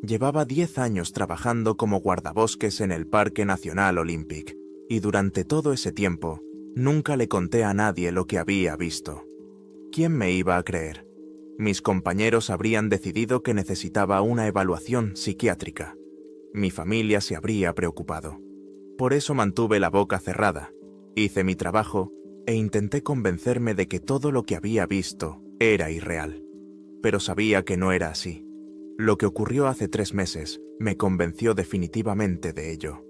Llevaba 10 años trabajando como guardabosques en el Parque Nacional Olympic, y durante todo ese tiempo, nunca le conté a nadie lo que había visto. ¿Quién me iba a creer? Mis compañeros habrían decidido que necesitaba una evaluación psiquiátrica. Mi familia se habría preocupado. Por eso mantuve la boca cerrada, hice mi trabajo e intenté convencerme de que todo lo que había visto era irreal. Pero sabía que no era así. Lo que ocurrió hace 3 meses me convenció definitivamente de ello.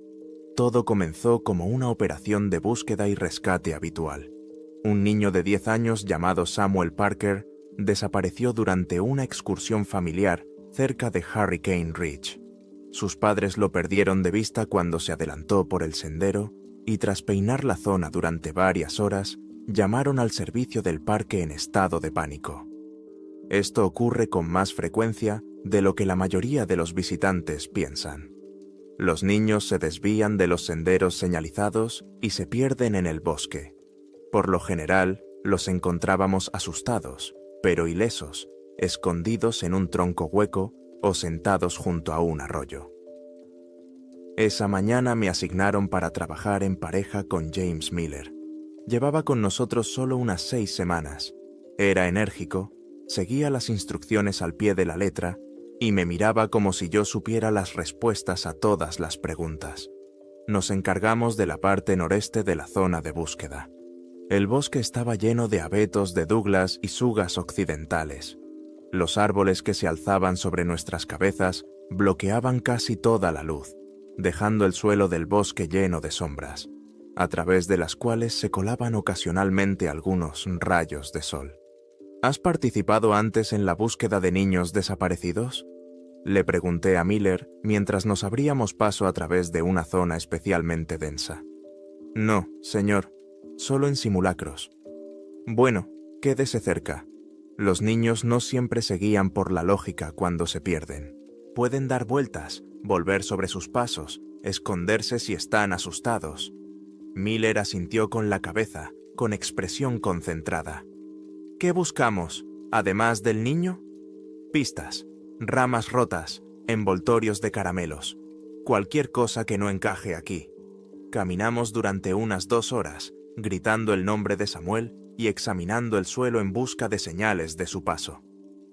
Todo comenzó como una operación de búsqueda y rescate habitual. Un niño de 10 años llamado Samuel Parker desapareció durante una excursión familiar cerca de Hurricane Ridge. Sus padres lo perdieron de vista cuando se adelantó por el sendero y tras peinar la zona durante varias horas, llamaron al servicio del parque en estado de pánico. Esto ocurre con más frecuencia de lo que la mayoría de los visitantes piensan. Los niños se desvían de los senderos señalizados y se pierden en el bosque. Por lo general, los encontrábamos asustados, pero ilesos, escondidos en un tronco hueco o sentados junto a un arroyo. Esa mañana me asignaron para trabajar en pareja con James Miller. Llevaba con nosotros solo unas 6 semanas. Era enérgico, seguía las instrucciones al pie de la letra y me miraba como si yo supiera las respuestas a todas las preguntas. Nos encargamos de la parte noreste de la zona de búsqueda. El bosque estaba lleno de abetos de Douglas y sugas occidentales. Los árboles que se alzaban sobre nuestras cabezas bloqueaban casi toda la luz, dejando el suelo del bosque lleno de sombras, a través de las cuales se colaban ocasionalmente algunos rayos de sol. ¿Has participado antes en la búsqueda de niños desaparecidos? Le pregunté a Miller mientras nos abríamos paso a través de una zona especialmente densa. No, señor, solo en simulacros. Bueno, quédese cerca. Los niños no siempre se guían por la lógica cuando se pierden. Pueden dar vueltas, volver sobre sus pasos, esconderse si están asustados. Miller asintió con la cabeza, con expresión concentrada. ¿Qué buscamos, además del niño? Pistas, ramas rotas, envoltorios de caramelos. Cualquier cosa que no encaje aquí. Caminamos durante unas 2 horas, gritando el nombre de Samuel y examinando el suelo en busca de señales de su paso.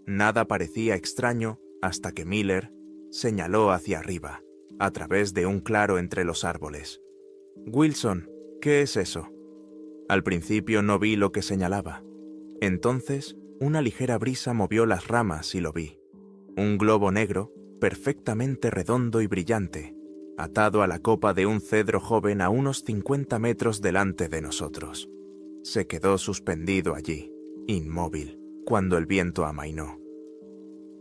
Nada parecía extraño hasta que Miller señaló hacia arriba, a través de un claro entre los árboles. Wilson, ¿qué es eso? Al principio no vi lo que señalaba. Entonces, una ligera brisa movió las ramas y lo vi. Un globo negro, perfectamente redondo y brillante, atado a la copa de un cedro joven a unos 50 metros delante de nosotros. Se quedó suspendido allí, inmóvil, cuando el viento amainó.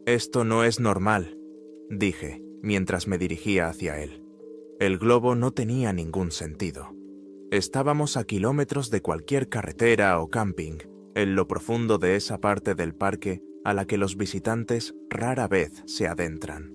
«Esto no es normal», dije, mientras me dirigía hacia él. El globo no tenía ningún sentido. Estábamos a kilómetros de cualquier carretera o camping, en lo profundo de esa parte del parque a la que los visitantes rara vez se adentran.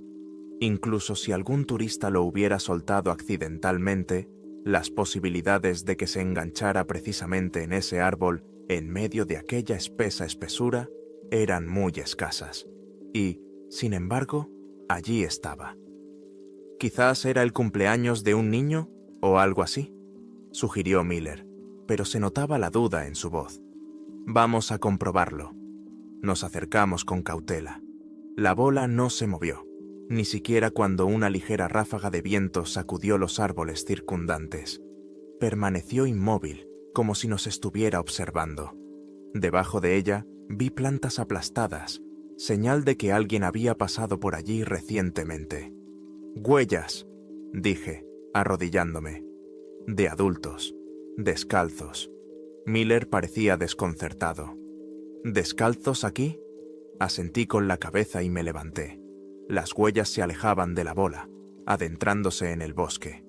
Incluso si algún turista lo hubiera soltado accidentalmente, las posibilidades de que se enganchara precisamente en ese árbol en medio de aquella espesa espesura eran muy escasas. Y, sin embargo, allí estaba. Quizás era el cumpleaños de un niño o algo así, sugirió Miller, pero se notaba la duda en su voz. Vamos a comprobarlo. Nos acercamos con cautela. La bola no se movió, ni siquiera cuando una ligera ráfaga de viento sacudió los árboles circundantes. Permaneció inmóvil, como si nos estuviera observando. Debajo de ella vi plantas aplastadas, señal de que alguien había pasado por allí recientemente. «Huellas», dije, arrodillándome. «De adultos, descalzos». Miller parecía desconcertado. «¿Descalzos aquí?» Asentí con la cabeza y me levanté. Las huellas se alejaban de la bola, adentrándose en el bosque.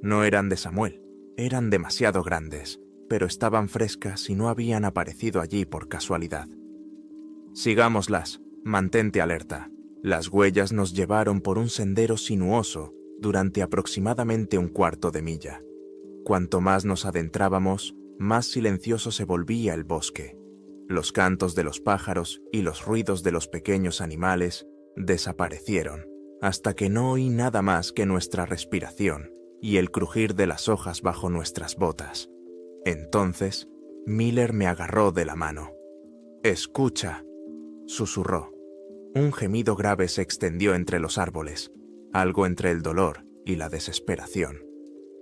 No eran de Samuel, eran demasiado grandes, pero estaban frescas y no habían aparecido allí por casualidad. «Sigámoslas, mantente alerta». Las huellas nos llevaron por un sendero sinuoso durante aproximadamente 1/4 de milla. Cuanto más nos adentrábamos, más silencioso se volvía el bosque. Los cantos de los pájaros y los ruidos de los pequeños animales desaparecieron, hasta que no oí nada más que nuestra respiración y el crujir de las hojas bajo nuestras botas. Entonces, Miller me agarró de la mano. «Escucha», susurró. Un gemido grave se extendió entre los árboles, algo entre el dolor y la desesperación.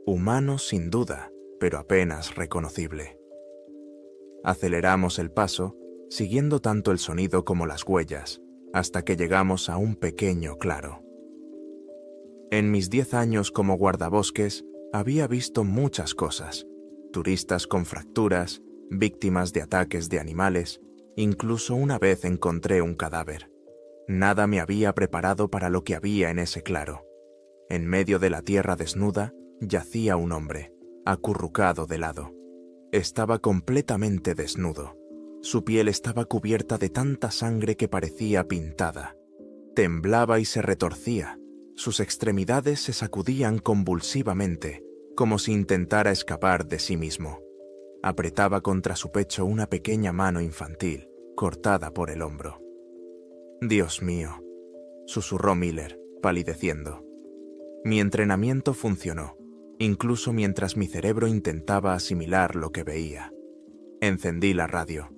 Humano sin duda, pero apenas reconocible. Aceleramos el paso, siguiendo tanto el sonido como las huellas, hasta que llegamos a un pequeño claro. En mis 10 años como guardabosques había visto muchas cosas: turistas con fracturas, víctimas de ataques de animales, incluso una vez encontré un cadáver. Nada me había preparado para lo que había en ese claro. En medio de la tierra desnuda yacía un hombre, acurrucado de lado. Estaba completamente desnudo. Su piel estaba cubierta de tanta sangre que parecía pintada. Temblaba y se retorcía. Sus extremidades se sacudían convulsivamente, como si intentara escapar de sí mismo. Apretaba contra su pecho una pequeña mano infantil, cortada por el hombro. «Dios mío», susurró Miller, palideciendo. Mi entrenamiento funcionó, incluso mientras mi cerebro intentaba asimilar lo que veía. Encendí la radio.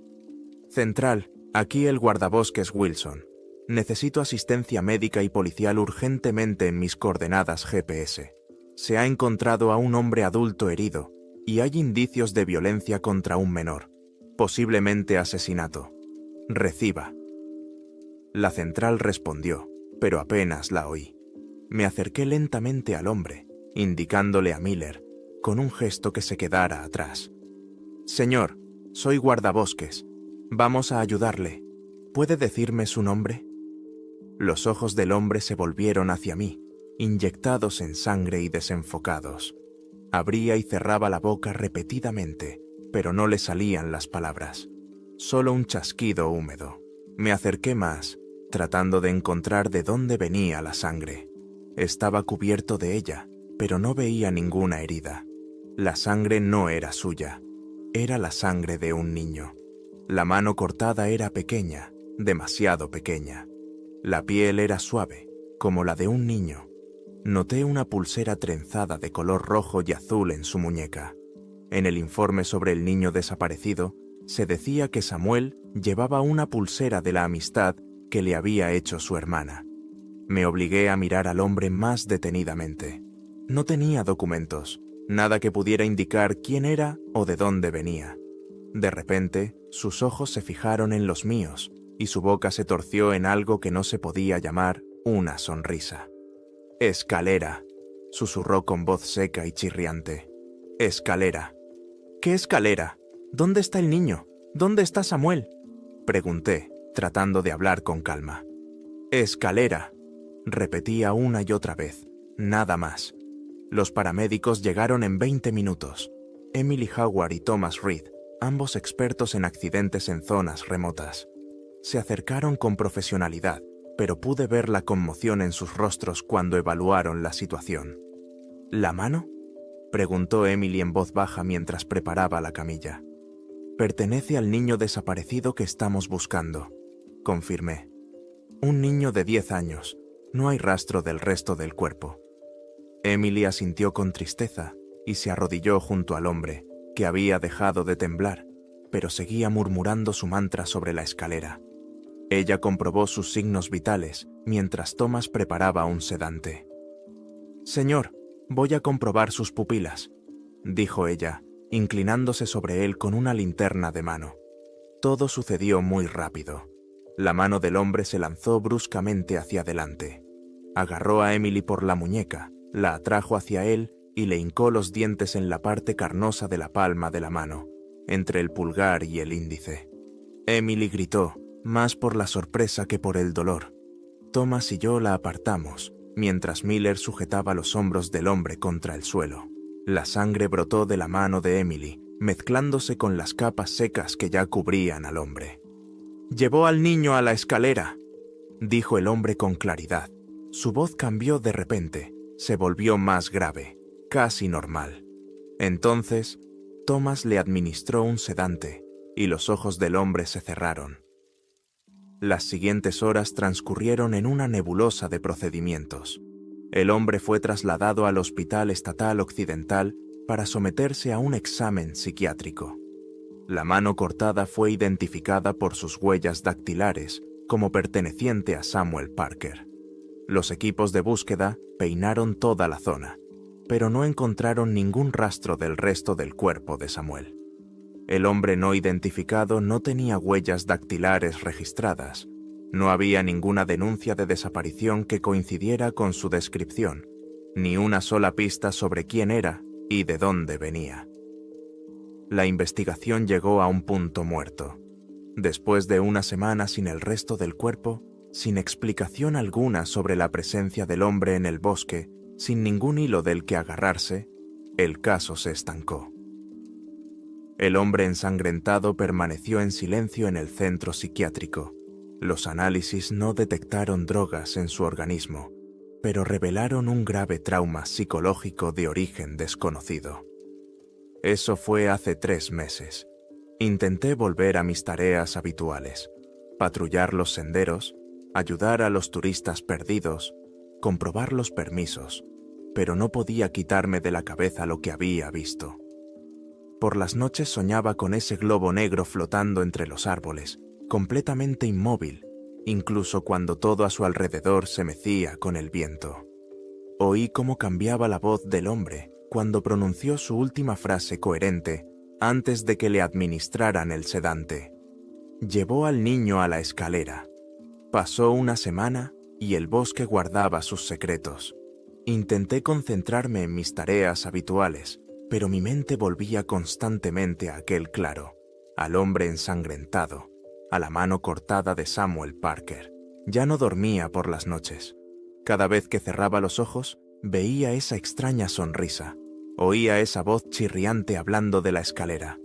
«Central, aquí el guardabosques Wilson. Necesito asistencia médica y policial urgentemente en mis coordenadas GPS. Se ha encontrado a un hombre adulto herido y hay indicios de violencia contra un menor, posiblemente asesinato. Reciba». La central respondió, pero apenas la oí. Me acerqué lentamente al hombre, indicándole a Miller, con un gesto que se quedara atrás. «Señor, soy guardabosques. Vamos a ayudarle. ¿Puede decirme su nombre?» Los ojos del hombre se volvieron hacia mí, inyectados en sangre y desenfocados. Abría y cerraba la boca repetidamente, pero no le salían las palabras. Solo un chasquido húmedo. Me acerqué más, tratando de encontrar de dónde venía la sangre. Estaba cubierto de ella, pero no veía ninguna herida. La sangre no era suya. Era la sangre de un niño. La mano cortada era pequeña, demasiado pequeña. La piel era suave, como la de un niño. Noté una pulsera trenzada de color rojo y azul en su muñeca. En el informe sobre el niño desaparecido, se decía que Samuel llevaba una pulsera de la amistad que le había hecho su hermana. Me obligué a mirar al hombre más detenidamente. No tenía documentos, nada que pudiera indicar quién era o de dónde venía. De repente, sus ojos se fijaron en los míos y su boca se torció en algo que no se podía llamar una sonrisa. «Escalera», susurró con voz seca y chirriante. «Escalera». «¿Qué escalera? ¿Dónde está el niño? ¿Dónde está Samuel?», pregunté, tratando de hablar con calma. «Escalera», repetía una y otra vez, nada más. Los paramédicos llegaron en 20 minutos. Emily Howard y Thomas Reed, ambos expertos en accidentes en zonas remotas. Se acercaron con profesionalidad, pero pude ver la conmoción en sus rostros cuando evaluaron la situación. «¿La mano?», preguntó Emily en voz baja mientras preparaba la camilla. «Pertenece al niño desaparecido que estamos buscando», confirmé. «Un niño de 10 años. No hay rastro del resto del cuerpo». Emily asintió con tristeza y se arrodilló junto al hombre, que había dejado de temblar, pero seguía murmurando su mantra sobre la escalera. Ella comprobó sus signos vitales mientras Thomas preparaba un sedante. «Señor, voy a comprobar sus pupilas», dijo ella, inclinándose sobre él con una linterna de mano. Todo sucedió muy rápido. La mano del hombre se lanzó bruscamente hacia adelante. Agarró a Emily por la muñeca, la atrajo hacia él y le hincó los dientes en la parte carnosa de la palma de la mano, entre el pulgar y el índice. Emily gritó, más por la sorpresa que por el dolor. Thomas y yo la apartamos, mientras Miller sujetaba los hombros del hombre contra el suelo. La sangre brotó de la mano de Emily, mezclándose con las capas secas que ya cubrían al hombre. «Llevó al niño a la escalera», dijo el hombre con claridad. Su voz cambió de repente, se volvió más grave, casi normal. Entonces, Thomas le administró un sedante, y los ojos del hombre se cerraron. Las siguientes horas transcurrieron en una nebulosa de procedimientos. El hombre fue trasladado al Hospital Estatal Occidental para someterse a un examen psiquiátrico. La mano cortada fue identificada por sus huellas dactilares como perteneciente a Samuel Parker. Los equipos de búsqueda peinaron toda la zona, pero no encontraron ningún rastro del resto del cuerpo de Samuel. El hombre no identificado no tenía huellas dactilares registradas. No había ninguna denuncia de desaparición que coincidiera con su descripción, ni una sola pista sobre quién era y de dónde venía. La investigación llegó a un punto muerto. Después de una semana sin el resto del cuerpo, sin explicación alguna sobre la presencia del hombre en el bosque, sin ningún hilo del que agarrarse, el caso se estancó. El hombre ensangrentado permaneció en silencio en el centro psiquiátrico. Los análisis no detectaron drogas en su organismo, pero revelaron un grave trauma psicológico de origen desconocido. Eso fue hace 3 meses. Intenté volver a mis tareas habituales: patrullar los senderos, ayudar a los turistas perdidos, comprobar los permisos, pero no podía quitarme de la cabeza lo que había visto. Por las noches soñaba con ese globo negro flotando entre los árboles, completamente inmóvil, incluso cuando todo a su alrededor se mecía con el viento. Oí cómo cambiaba la voz del hombre cuando pronunció su última frase coherente antes de que le administraran el sedante. Llevó al niño a la escalera. Pasó una semana y el bosque guardaba sus secretos. Intenté concentrarme en mis tareas habituales, pero mi mente volvía constantemente a aquel claro, al hombre ensangrentado, a la mano cortada de Samuel Parker. Ya no dormía por las noches. Cada vez que cerraba los ojos, veía esa extraña sonrisa, oía esa voz chirriante hablando de la escalera.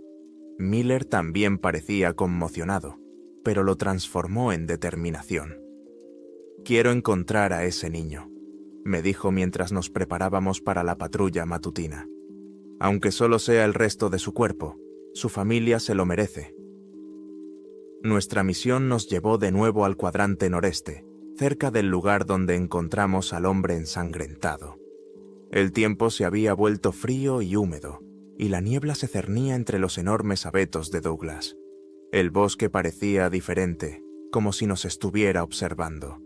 Miller también parecía conmocionado, pero lo transformó en determinación. «Quiero encontrar a ese niño», me dijo mientras nos preparábamos para la patrulla matutina. «Aunque solo sea el resto de su cuerpo, su familia se lo merece». Nuestra misión nos llevó de nuevo al cuadrante noreste, cerca del lugar donde encontramos al hombre ensangrentado. El tiempo se había vuelto frío y húmedo, y la niebla se cernía entre los enormes abetos de Douglas. El bosque parecía diferente, como si nos estuviera observando.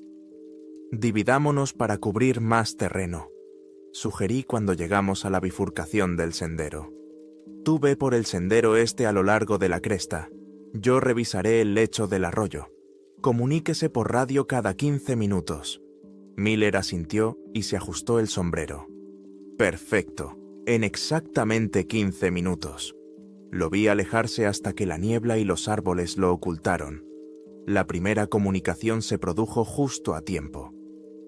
«Dividámonos para cubrir más terreno», sugerí cuando llegamos a la bifurcación del sendero. «Tú ve por el sendero este a lo largo de la cresta. Yo revisaré el lecho del arroyo. Comuníquese por radio cada 15 minutos». Miller asintió y se ajustó el sombrero. «Perfecto, en exactamente 15 minutos». Lo vi alejarse hasta que la niebla y los árboles lo ocultaron. La primera comunicación se produjo justo a tiempo.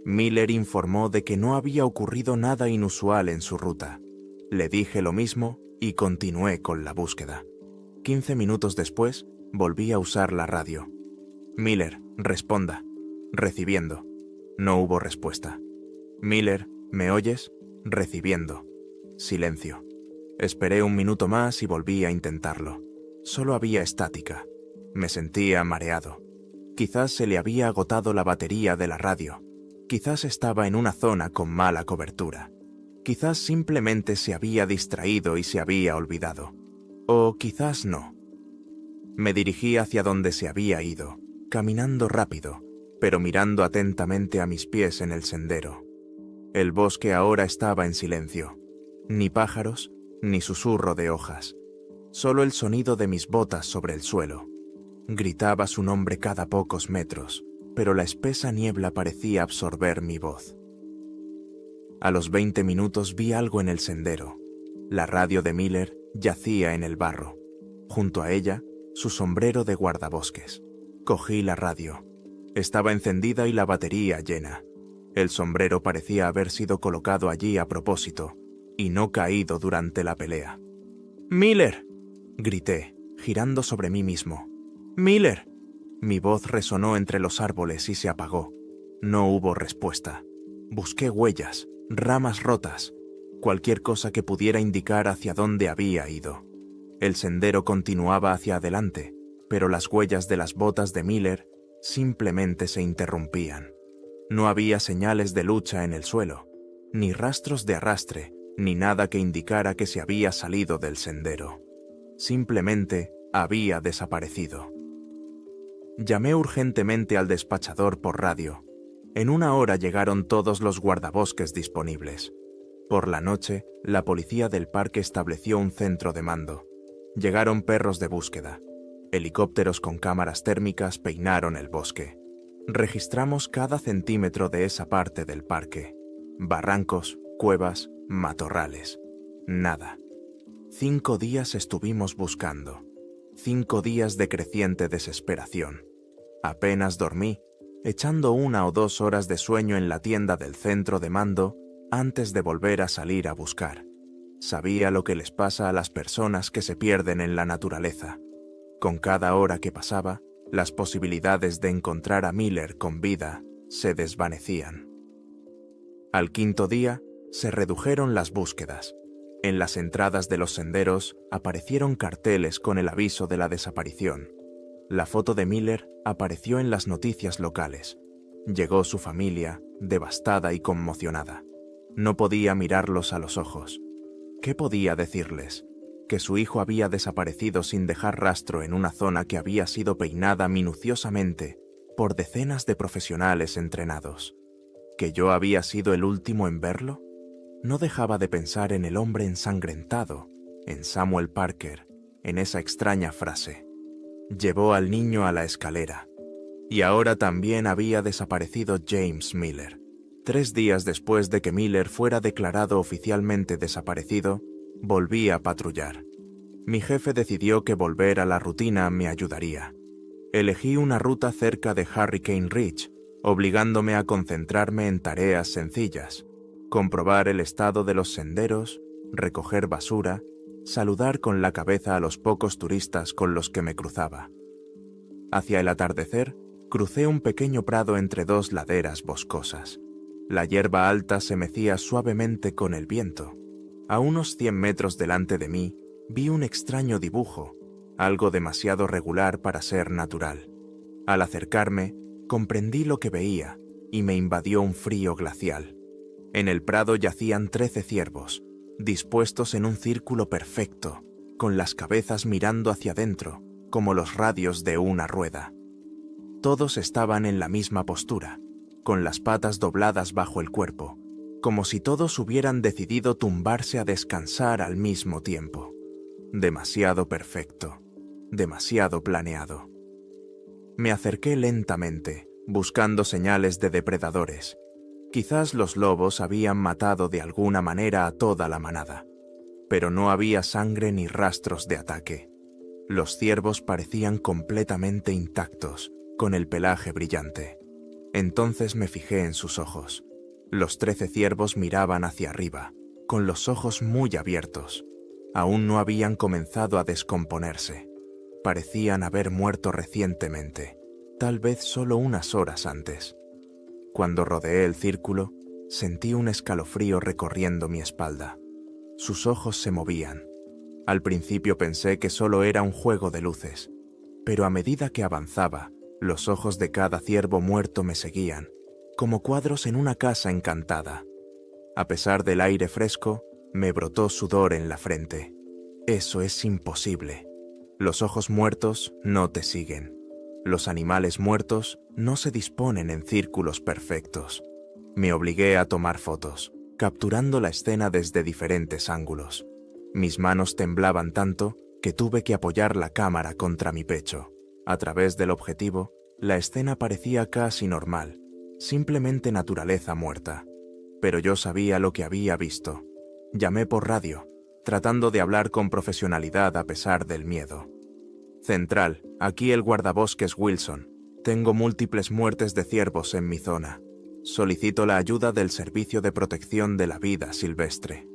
Miller informó de que no había ocurrido nada inusual en su ruta. Le dije lo mismo y continué con la búsqueda. 15 minutos después, volví a usar la radio. «Miller, responda». «Recibiendo». No hubo respuesta. «Miller, ¿me oyes?» «Recibiendo». Silencio. Esperé un minuto más y volví a intentarlo. Solo había estática. Me sentía mareado. Quizás se le había agotado la batería de la radio. Quizás estaba en una zona con mala cobertura. Quizás simplemente se había distraído y se había olvidado. O quizás no. Me dirigí hacia donde se había ido, caminando rápido, pero mirando atentamente a mis pies en el sendero. El bosque ahora estaba en silencio. Ni pájaros, ni susurro de hojas. Solo el sonido de mis botas sobre el suelo. Gritaba su nombre cada pocos metros, pero la espesa niebla parecía absorber mi voz. A los 20 minutos vi algo en el sendero. La radio de Miller yacía en el barro. Junto a ella, su sombrero de guardabosques. Cogí la radio. Estaba encendida y la batería llena. El sombrero parecía haber sido colocado allí a propósito y no caído durante la pelea. «¡Miller!», grité, girando sobre mí mismo. «¡Miller!». Mi voz resonó entre los árboles y se apagó. No hubo respuesta. Busqué huellas, ramas rotas, cualquier cosa que pudiera indicar hacia dónde había ido. El sendero continuaba hacia adelante, pero las huellas de las botas de Miller simplemente se interrumpían. No había señales de lucha en el suelo, ni rastros de arrastre, ni nada que indicara que se había salido del sendero. Simplemente había desaparecido. Llamé urgentemente al despachador por radio. En 1 hora llegaron todos los guardabosques disponibles. Por la noche, la policía del parque estableció un centro de mando. Llegaron perros de búsqueda. Helicópteros con cámaras térmicas peinaron el bosque. Registramos cada centímetro de esa parte del parque. Barrancos, cuevas, matorrales. Nada. 5 días estuvimos buscando. 5 días de creciente desesperación. Apenas dormí, echando 1 o 2 horas de sueño en la tienda del centro de mando antes de volver a salir a buscar. Sabía lo que les pasa a las personas que se pierden en la naturaleza. Con cada hora que pasaba, las posibilidades de encontrar a Miller con vida se desvanecían. Al 5.º día, se redujeron las búsquedas. En las entradas de los senderos aparecieron carteles con el aviso de la desaparición. La foto de Miller apareció en las noticias locales. Llegó su familia, devastada y conmocionada. No podía mirarlos a los ojos. ¿Qué podía decirles? Que su hijo había desaparecido sin dejar rastro en una zona que había sido peinada minuciosamente por decenas de profesionales entrenados. ¿Que yo había sido el último en verlo? No dejaba de pensar en el hombre ensangrentado, en Samuel Parker, en esa extraña frase. Llevó al niño a la escalera. Y ahora también había desaparecido James Miller. 3 días después de que Miller fuera declarado oficialmente desaparecido, volví a patrullar. Mi jefe decidió que volver a la rutina me ayudaría. Elegí una ruta cerca de Hurricane Ridge, obligándome a concentrarme en tareas sencillas: comprobar el estado de los senderos, recoger basura, saludar con la cabeza a los pocos turistas con los que me cruzaba. Hacia el atardecer, crucé un pequeño prado entre 2 laderas boscosas. La hierba alta se mecía suavemente con el viento. A unos 100 metros delante de mí, vi un extraño dibujo, algo demasiado regular para ser natural. Al acercarme, comprendí lo que veía y me invadió un frío glacial. En el prado yacían 13 ciervos, dispuestos en un círculo perfecto, con las cabezas mirando hacia adentro, como los radios de una rueda. Todos estaban en la misma postura, con las patas dobladas bajo el cuerpo, como si todos hubieran decidido tumbarse a descansar al mismo tiempo. Demasiado perfecto, demasiado planeado. Me acerqué lentamente, buscando señales de depredadores. Quizás los lobos habían matado de alguna manera a toda la manada, pero no había sangre ni rastros de ataque. Los ciervos parecían completamente intactos, con el pelaje brillante. Entonces me fijé en sus ojos. Los 13 ciervos miraban hacia arriba, con los ojos muy abiertos. Aún no habían comenzado a descomponerse. Parecían haber muerto recientemente, tal vez solo unas horas antes. Cuando rodeé el círculo, sentí un escalofrío recorriendo mi espalda. Sus ojos se movían. Al principio pensé que solo era un juego de luces, pero a medida que avanzaba, los ojos de cada ciervo muerto me seguían, como cuadros en una casa encantada. A pesar del aire fresco, me brotó sudor en la frente. Eso es imposible. Los ojos muertos no te siguen. Los animales muertos no se disponen en círculos perfectos. Me obligué a tomar fotos, capturando la escena desde diferentes ángulos. Mis manos temblaban tanto que tuve que apoyar la cámara contra mi pecho. A través del objetivo, la escena parecía casi normal, simplemente naturaleza muerta. Pero yo sabía lo que había visto. Llamé por radio, tratando de hablar con profesionalidad a pesar del miedo. Central, aquí el guardabosques Wilson. Tengo múltiples muertes de ciervos en mi zona. Solicito la ayuda del Servicio de Protección de la Vida Silvestre.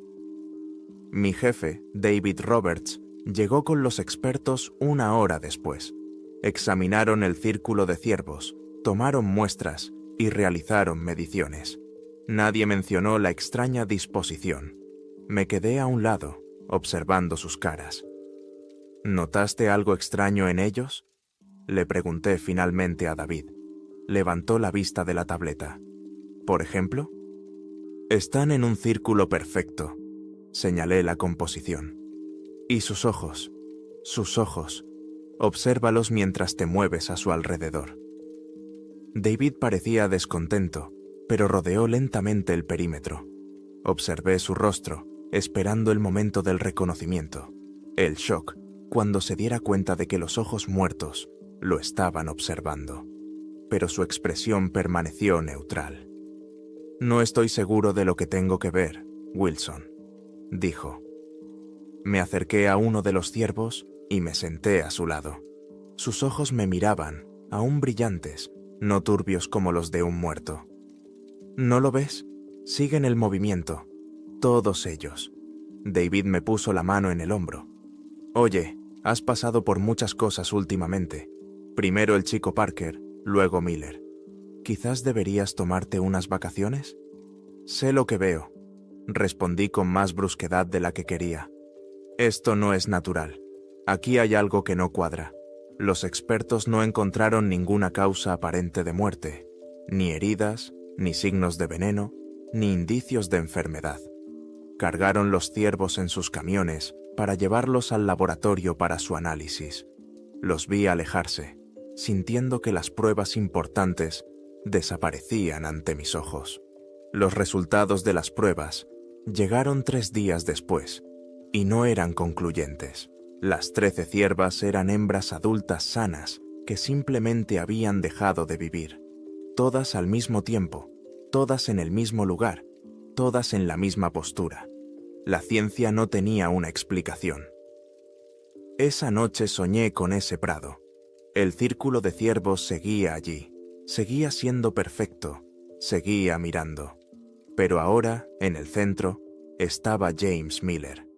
Mi jefe, David Roberts, llegó con los expertos 1 hora después. Examinaron el círculo de ciervos, tomaron muestras y realizaron mediciones. Nadie mencionó la extraña disposición. Me quedé a un lado, observando sus caras. ¿Notaste algo extraño en ellos? Le pregunté finalmente a David. Levantó la vista de la tableta. ¿Por ejemplo? Están en un círculo perfecto. Señalé la composición. Y sus ojos. Obsérvalos mientras te mueves a su alrededor. David parecía descontento, pero rodeó lentamente el perímetro. Observé su rostro, esperando el momento del reconocimiento, el shock, cuando se diera cuenta de que los ojos muertos lo estaban observando. Pero su expresión permaneció neutral. No estoy seguro de lo que tengo que ver, Wilson, dijo. Me acerqué a uno de los ciervos y me senté a su lado. Sus ojos me miraban, aún brillantes, no turbios como los de un muerto. ¿No lo ves? Siguen el movimiento. Todos ellos. David me puso la mano en el hombro. Oye, has pasado por muchas cosas últimamente. Primero el chico Parker, luego Miller. ¿Quizás deberías tomarte unas vacaciones? Sé lo que veo, respondí con más brusquedad de la que quería. Esto no es natural. Aquí hay algo que no cuadra. Los expertos no encontraron ninguna causa aparente de muerte, ni heridas, ni signos de veneno, ni indicios de enfermedad. Cargaron los ciervos en sus camiones para llevarlos al laboratorio para su análisis. Los vi alejarse, sintiendo que las pruebas importantes desaparecían ante mis ojos. Los resultados de las pruebas llegaron 3 días después y no eran concluyentes. Las 13 ciervas eran hembras adultas sanas que simplemente habían dejado de vivir. Todas al mismo tiempo, todas en el mismo lugar, todas en la misma postura. La ciencia no tenía una explicación. Esa noche soñé con ese prado. El círculo de ciervos seguía allí, seguía siendo perfecto, seguía mirando. Pero ahora, en el centro, estaba James Miller.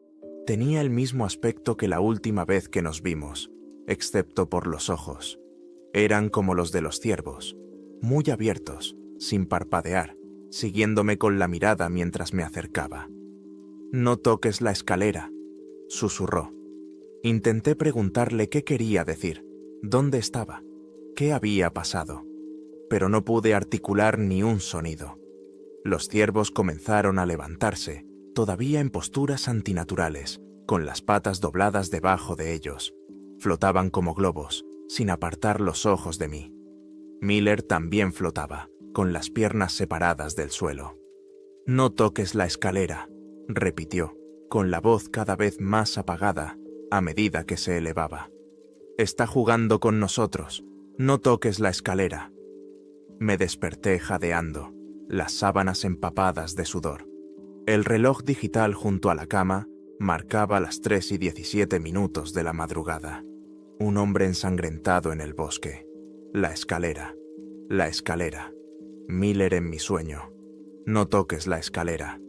Tenía el mismo aspecto que la última vez que nos vimos, excepto por los ojos. Eran como los de los ciervos, muy abiertos, sin parpadear, siguiéndome con la mirada mientras me acercaba. «No toques la escalera», susurró. Intenté preguntarle qué quería decir, dónde estaba, qué había pasado, pero no pude articular ni un sonido. Los ciervos comenzaron a levantarse, todavía en posturas antinaturales, con las patas dobladas debajo de ellos. Flotaban como globos, sin apartar los ojos de mí. Miller también flotaba, con las piernas separadas del suelo. «No toques la escalera», repitió, con la voz cada vez más apagada a medida que se elevaba. «Está jugando con nosotros. No toques la escalera». Me desperté jadeando, las sábanas empapadas de sudor. El reloj digital junto a la cama marcaba las 3:17 de la madrugada. Un hombre ensangrentado en el bosque. La escalera. Miller en mi sueño. «No toques la escalera».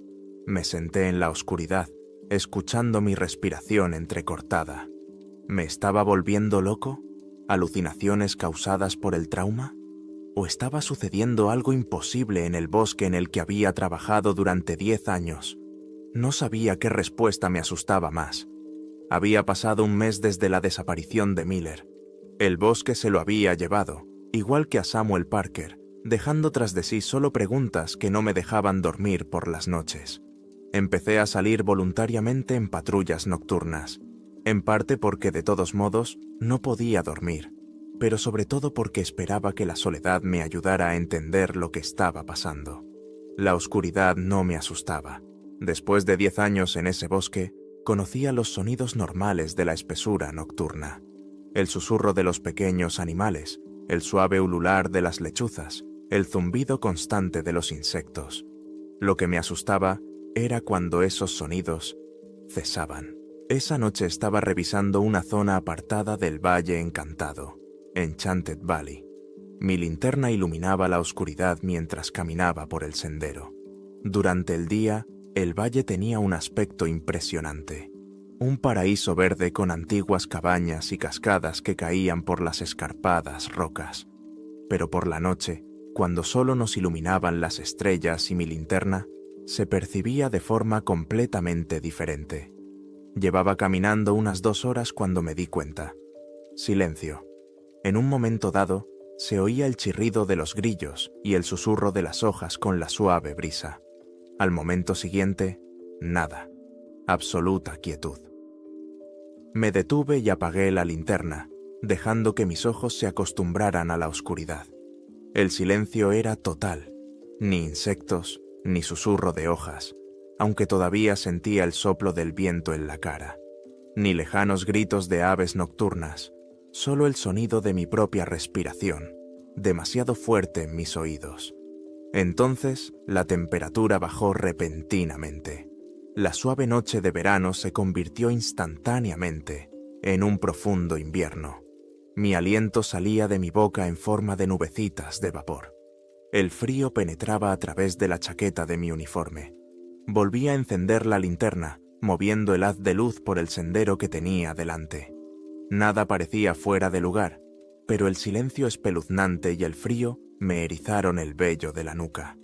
Me senté en la oscuridad, escuchando mi respiración entrecortada. ¿Me estaba volviendo loco? ¿Alucinaciones causadas por el trauma? ¿O estaba sucediendo algo imposible en el bosque en el que había trabajado durante 10 años? No sabía qué respuesta me asustaba más. Había pasado un mes desde la desaparición de Miller. El bosque se lo había llevado, igual que a Samuel Parker, dejando tras de sí solo preguntas que no me dejaban dormir por las noches. Empecé a salir voluntariamente en patrullas nocturnas, en parte porque de todos modos no podía dormir, pero sobre todo porque esperaba que la soledad me ayudara a entender lo que estaba pasando. La oscuridad no me asustaba. Después de 10 años en ese bosque, conocía los sonidos normales de la espesura nocturna. El susurro de los pequeños animales, el suave ulular de las lechuzas, el zumbido constante de los insectos. Lo que me asustaba era cuando esos sonidos cesaban. Esa noche estaba revisando una zona apartada del Valle Encantado, Enchanted Valley. Mi linterna iluminaba la oscuridad mientras caminaba por el sendero. Durante el día, el valle tenía un aspecto impresionante. Un paraíso verde con antiguas cabañas y cascadas que caían por las escarpadas rocas. Pero por la noche, cuando solo nos iluminaban las estrellas y mi linterna, se percibía de forma completamente diferente. Llevaba caminando unas 2 horas cuando me di cuenta. Silencio. En un momento dado, se oía el chirrido de los grillos y el susurro de las hojas con la suave brisa. Al momento siguiente, nada. Absoluta quietud. Me detuve y apagué la linterna, dejando que mis ojos se acostumbraran a la oscuridad. El silencio era total. Ni insectos, ni susurro de hojas, aunque todavía sentía el soplo del viento en la cara. Ni lejanos gritos de aves nocturnas, solo el sonido de mi propia respiración, demasiado fuerte en mis oídos. Entonces, la temperatura bajó repentinamente. La suave noche de verano se convirtió instantáneamente en un profundo invierno. Mi aliento salía de mi boca en forma de nubecitas de vapor. El frío penetraba a través de la chaqueta de mi uniforme. Volví a encender la linterna, moviendo el haz de luz por el sendero que tenía delante. Nada parecía fuera de lugar, pero el silencio espeluznante y el frío me erizaron el vello de la nuca.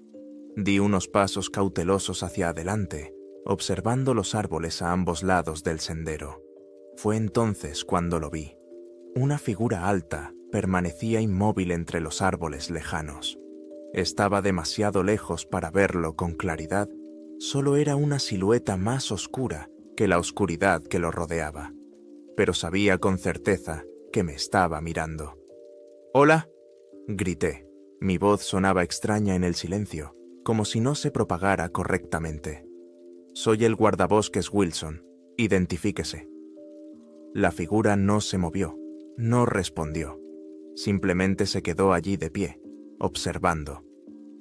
Di unos pasos cautelosos hacia adelante, observando los árboles a ambos lados del sendero. Fue entonces cuando lo vi. Una figura alta permanecía inmóvil entre los árboles lejanos. Estaba demasiado lejos para verlo con claridad, solo era una silueta más oscura que la oscuridad que lo rodeaba. Pero sabía con certeza que me estaba mirando. «¡Hola!», grité. Mi voz sonaba extraña en el silencio, como si no se propagara correctamente. «Soy el guardabosques Wilson. Identifíquese». La figura no se movió, no respondió. Simplemente se quedó allí de pie, observando.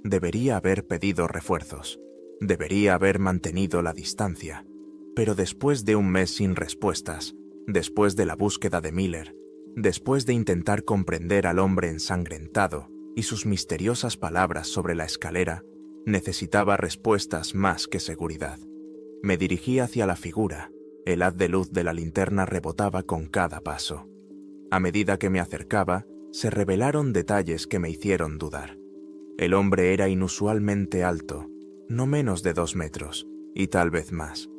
Debería haber pedido refuerzos. Debería haber mantenido la distancia. Pero después de un mes sin respuestas, después de la búsqueda de Miller, después de intentar comprender al hombre ensangrentado y sus misteriosas palabras sobre la escalera, necesitaba respuestas más que seguridad. Me dirigí hacia la figura. El haz de luz de la linterna rebotaba con cada paso. A medida que me acercaba, se revelaron detalles que me hicieron dudar. El hombre era inusualmente alto, no menos de 2 metros, y tal vez más.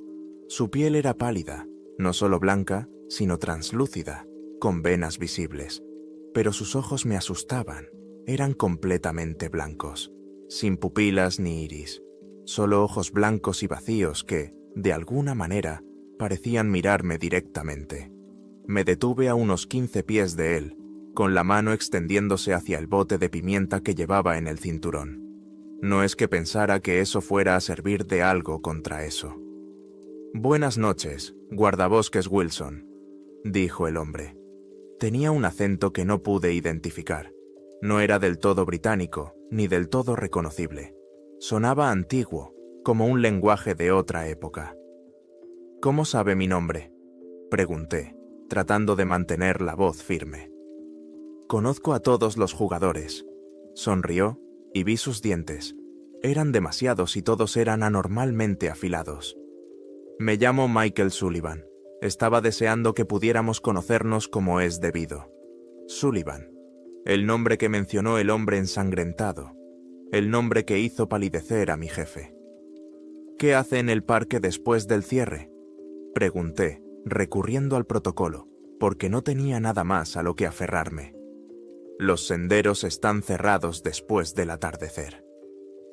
Su piel era pálida, no solo blanca, sino translúcida, con venas visibles. Pero sus ojos me asustaban, eran completamente blancos, sin pupilas ni iris. Solo ojos blancos y vacíos que, de alguna manera, parecían mirarme directamente. Me detuve a unos 15 pies de él, con la mano extendiéndose hacia el bote de pimienta que llevaba en el cinturón. No es que pensara que eso fuera a servir de algo contra eso. «Buenas noches, guardabosques Wilson», dijo el hombre. Tenía un acento que no pude identificar. No era del todo británico, ni del todo reconocible. Sonaba antiguo, como un lenguaje de otra época. «¿Cómo sabe mi nombre?», pregunté, tratando de mantener la voz firme. «Conozco a todos los jugadores». Sonrió y vi sus dientes. Eran demasiados y todos eran anormalmente afilados. «Me llamo Michael Sullivan. Estaba deseando que pudiéramos conocernos como es debido». Sullivan, el nombre que mencionó el hombre ensangrentado, el nombre que hizo palidecer a mi jefe. «¿Qué hace en el parque después del cierre?», pregunté, recurriendo al protocolo, porque no tenía nada más a lo que aferrarme. «Los senderos están cerrados después del atardecer».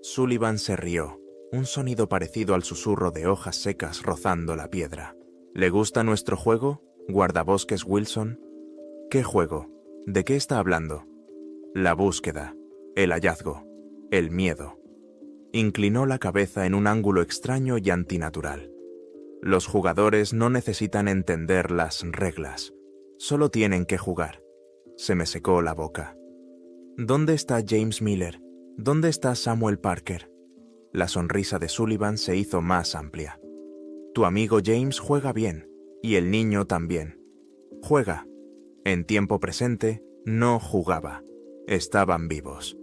Sullivan se rió, un sonido parecido al susurro de hojas secas rozando la piedra. «¿Le gusta nuestro juego, guardabosques Wilson?». «¿Qué juego? ¿De qué está hablando?». «La búsqueda, el hallazgo, el miedo». Inclinó la cabeza en un ángulo extraño y antinatural. «Los jugadores no necesitan entender las reglas, solo tienen que jugar». Se me secó la boca. «¿Dónde está James Miller? ¿Dónde está Samuel Parker?». La sonrisa de Sullivan se hizo más amplia. «Tu amigo James juega bien, y el niño también. Juega». En tiempo presente, no jugaba. Estaban vivos.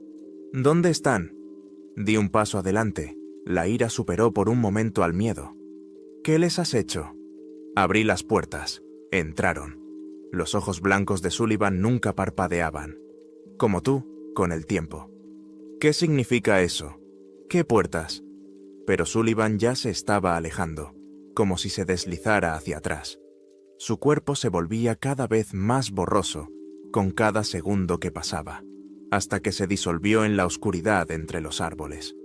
«¿Dónde están?». Di un paso adelante. La ira superó por un momento al miedo. «¿Qué les has hecho?». Abrí las puertas. Entraron. Los ojos blancos de Sullivan nunca parpadeaban. «Como tú, con el tiempo». «¿Qué significa eso? ¿Qué puertas?». Pero Sullivan ya se estaba alejando, como si se deslizara hacia atrás. Su cuerpo se volvía cada vez más borroso, con cada segundo que pasaba, hasta que se disolvió en la oscuridad entre los árboles.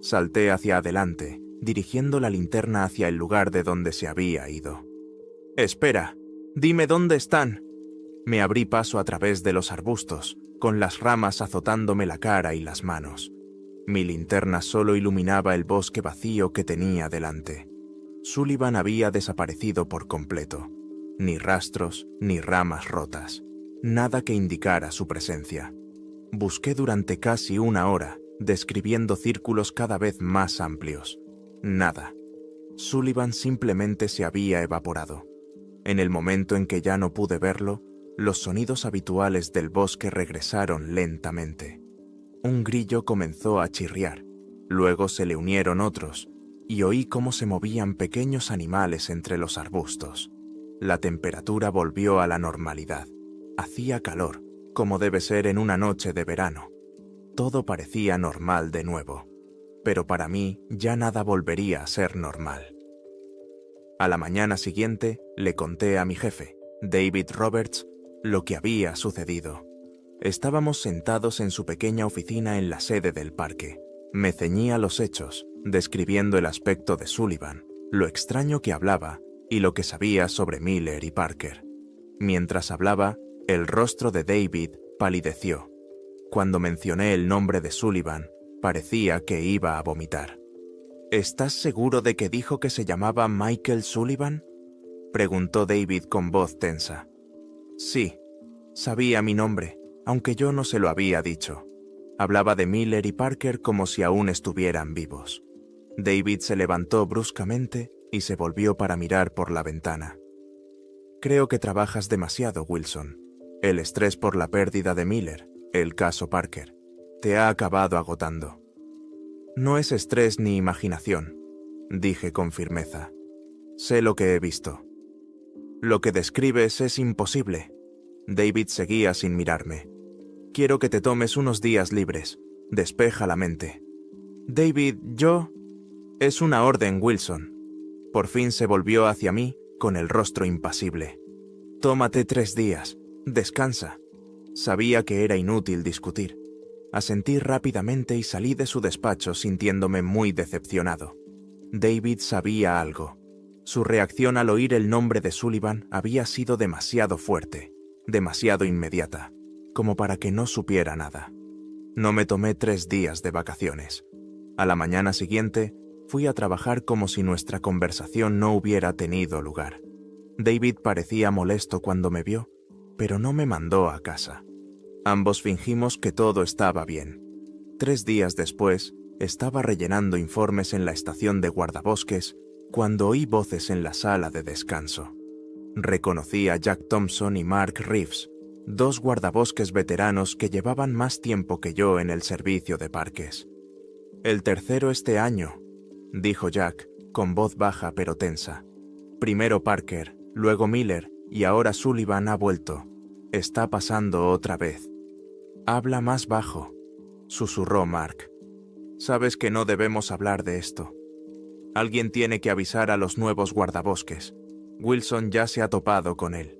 Salté hacia adelante, dirigiendo la linterna hacia el lugar de donde se había ido. «¡Espera! ¡Dime dónde están!». Me abrí paso a través de los arbustos, con las ramas azotándome la cara y las manos. Mi linterna solo iluminaba el bosque vacío que tenía delante. Sullivan había desaparecido por completo. Ni rastros, ni ramas rotas. Nada que indicara su presencia. Busqué durante casi una hora, describiendo círculos cada vez más amplios. Nada. Sullivan simplemente se había evaporado. En el momento en que ya no pude verlo, los sonidos habituales del bosque regresaron lentamente. Un grillo comenzó a chirriar, luego se le unieron otros, y oí cómo se movían pequeños animales entre los arbustos. La temperatura volvió a la normalidad. Hacía calor, como debe ser en una noche de verano. Todo parecía normal de nuevo, pero para mí ya nada volvería a ser normal. A la mañana siguiente le conté a mi jefe, David Roberts, lo que había sucedido. Estábamos sentados en su pequeña oficina en la sede del parque. Me ceñí a los hechos, describiendo el aspecto de Sullivan, lo extraño que hablaba y lo que sabía sobre Miller y Parker. Mientras hablaba, el rostro de David palideció. Cuando mencioné el nombre de Sullivan, parecía que iba a vomitar. «¿Estás seguro de que dijo que se llamaba Michael Sullivan?», preguntó David con voz tensa. «Sí, sabía mi nombre, aunque yo no se lo había dicho». Hablaba de Miller y Parker como si aún estuvieran vivos. David se levantó bruscamente y se volvió para mirar por la ventana. «Creo que trabajas demasiado, Wilson. El estrés por la pérdida de Miller, el caso Parker, te ha acabado agotando». «No es estrés ni imaginación», dije con firmeza. «Sé lo que he visto». «Lo que describes es imposible». David seguía sin mirarme. «Quiero que te tomes unos días libres. Despeja la mente». «David, yo...». «Es una orden, Wilson». Por fin se volvió hacia mí, con el rostro impasible. «Tómate 3 días. Descansa». Sabía que era inútil discutir. Asentí rápidamente y salí de su despacho sintiéndome muy decepcionado. David sabía algo. Su reacción al oír el nombre de Sullivan había sido demasiado fuerte, demasiado inmediata, como para que no supiera nada. No me tomé 3 días de vacaciones. A la mañana siguiente, fui a trabajar como si nuestra conversación no hubiera tenido lugar. David parecía molesto cuando me vio, pero no me mandó a casa. Ambos fingimos que todo estaba bien. 3 días después, estaba rellenando informes en la estación de guardabosques cuando oí voces en la sala de descanso. Reconocí a Jack Thompson y Mark Reeves, 2 guardabosques veteranos que llevaban más tiempo que yo en el servicio de parques. «El tercero este año», dijo Jack, con voz baja pero tensa. «Primero Parker, luego Miller y ahora Sullivan ha vuelto. Está pasando otra vez». «Habla más bajo», susurró Mark. «Sabes que no debemos hablar de esto. Alguien tiene que avisar a los nuevos guardabosques. Wilson ya se ha topado con él.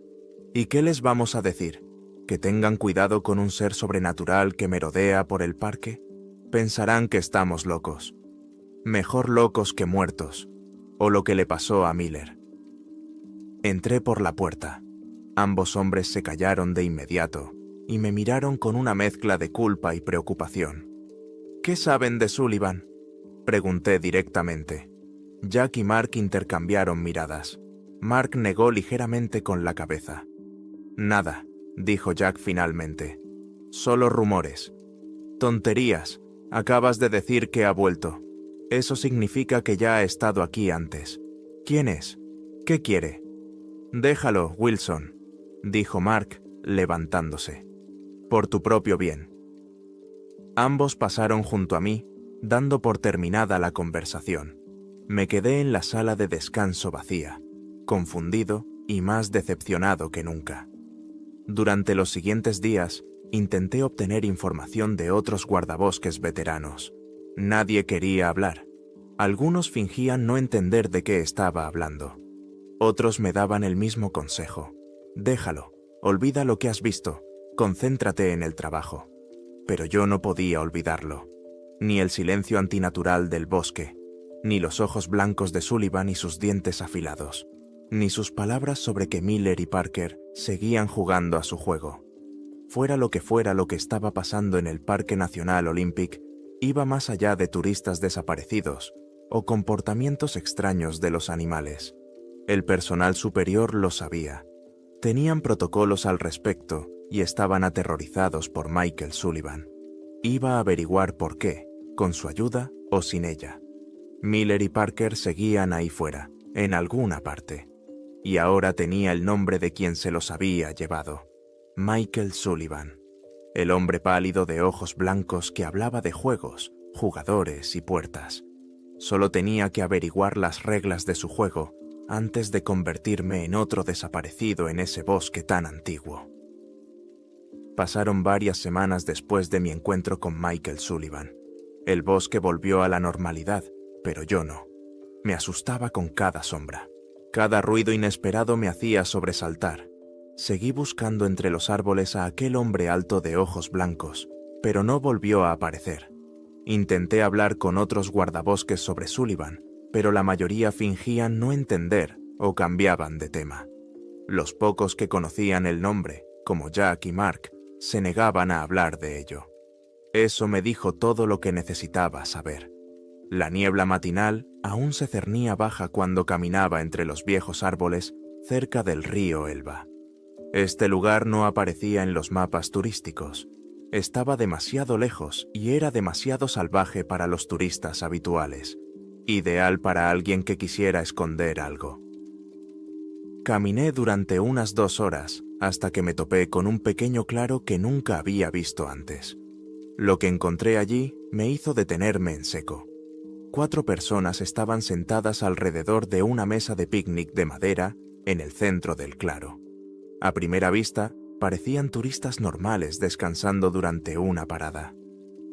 ¿Y qué les vamos a decir? ¿Que tengan cuidado con un ser sobrenatural que merodea por el parque? Pensarán que estamos locos. Mejor locos que muertos. O lo que le pasó a Miller». Entré por la puerta. Ambos hombres se callaron de inmediato y me miraron con una mezcla de culpa y preocupación. «¿Qué saben de Sullivan?», pregunté directamente. Jack y Mark intercambiaron miradas. Mark negó ligeramente con la cabeza. «Nada», dijo Jack finalmente. «Solo rumores». «Tonterías. Acabas de decir que ha vuelto. Eso significa que ya ha estado aquí antes. ¿Quién es? ¿Qué quiere?». «Déjalo, Wilson», dijo Mark, levantándose. «Por tu propio bien». Ambos pasaron junto a mí, dando por terminada la conversación. Me quedé en la sala de descanso vacía, confundido y más decepcionado que nunca. Durante los siguientes días, intenté obtener información de otros guardabosques veteranos. Nadie quería hablar. Algunos fingían no entender de qué estaba hablando. Otros me daban el mismo consejo. «Déjalo, olvida lo que has visto. Concéntrate en el trabajo. Pero yo no podía olvidarlo. Ni el silencio antinatural del bosque, ni los ojos blancos de Sullivan y sus dientes afilados, ni sus palabras sobre que Miller y Parker seguían jugando a su juego. Fuera lo que estaba pasando en el Parque Nacional Olympic, iba más allá de turistas desaparecidos o comportamientos extraños de los animales. El personal superior lo sabía. Tenían protocolos al respecto y estaban aterrorizados por Michael Sullivan. Iba a averiguar por qué, con su ayuda o sin ella. Miller y Parker seguían ahí fuera, en alguna parte. Y ahora tenía el nombre de quien se los había llevado. Michael Sullivan. El hombre pálido de ojos blancos que hablaba de juegos, jugadores y puertas. Solo tenía que averiguar las reglas de su juego antes de convertirme en otro desaparecido en ese bosque tan antiguo. Pasaron varias semanas después de mi encuentro con Michael Sullivan. El bosque volvió a la normalidad, pero yo no. Me asustaba con cada sombra. Cada ruido inesperado me hacía sobresaltar. Seguí buscando entre los árboles a aquel hombre alto de ojos blancos, pero no volvió a aparecer. Intenté hablar con otros guardabosques sobre Sullivan, pero la mayoría fingían no entender o cambiaban de tema. Los pocos que conocían el nombre, como Jack y Mark, se negaban a hablar de ello. Eso me dijo todo lo que necesitaba saber. La niebla matinal aún se cernía baja cuando caminaba entre los viejos árboles cerca del río Elba. Este lugar no aparecía en los mapas turísticos. Estaba demasiado lejos y era demasiado salvaje para los turistas habituales. Ideal para alguien que quisiera esconder algo. Caminé durante unas 2 horas hasta que me topé con un pequeño claro que nunca había visto antes. Lo que encontré allí me hizo detenerme en seco. 4 personas estaban sentadas alrededor de una mesa de picnic de madera en el centro del claro. A primera vista, parecían turistas normales descansando durante una parada.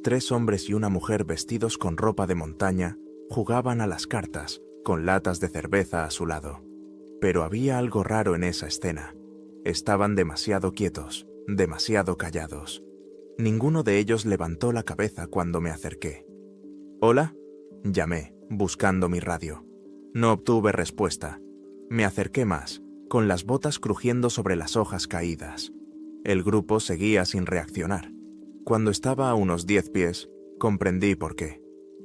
3 hombres y una mujer vestidos con ropa de montaña jugaban a las cartas, con latas de cerveza a su lado. Pero había algo raro en esa escena. Estaban demasiado quietos, demasiado callados. Ninguno de ellos levantó la cabeza cuando me acerqué. «¿Hola?», llamé, buscando mi radio. No obtuve respuesta. Me acerqué más, con las botas crujiendo sobre las hojas caídas. El grupo seguía sin reaccionar. Cuando estaba a unos 10 pies, comprendí por qué.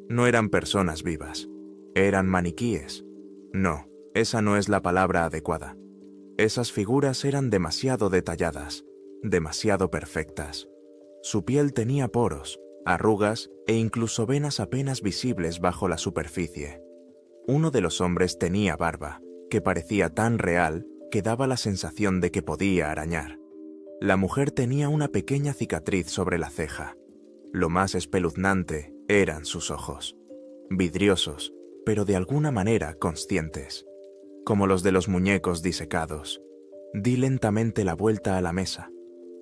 No eran personas vivas. Eran maniquíes. No, esa no es la palabra adecuada. Esas figuras eran demasiado detalladas, demasiado perfectas. Su piel tenía poros, arrugas e incluso venas apenas visibles bajo la superficie. Uno de los hombres tenía barba, que parecía tan real que daba la sensación de que podía arañar. La mujer tenía una pequeña cicatriz sobre la ceja. Lo más espeluznante eran sus ojos, vidriosos, pero de alguna manera conscientes, como los de los muñecos disecados. Di lentamente la vuelta a la mesa.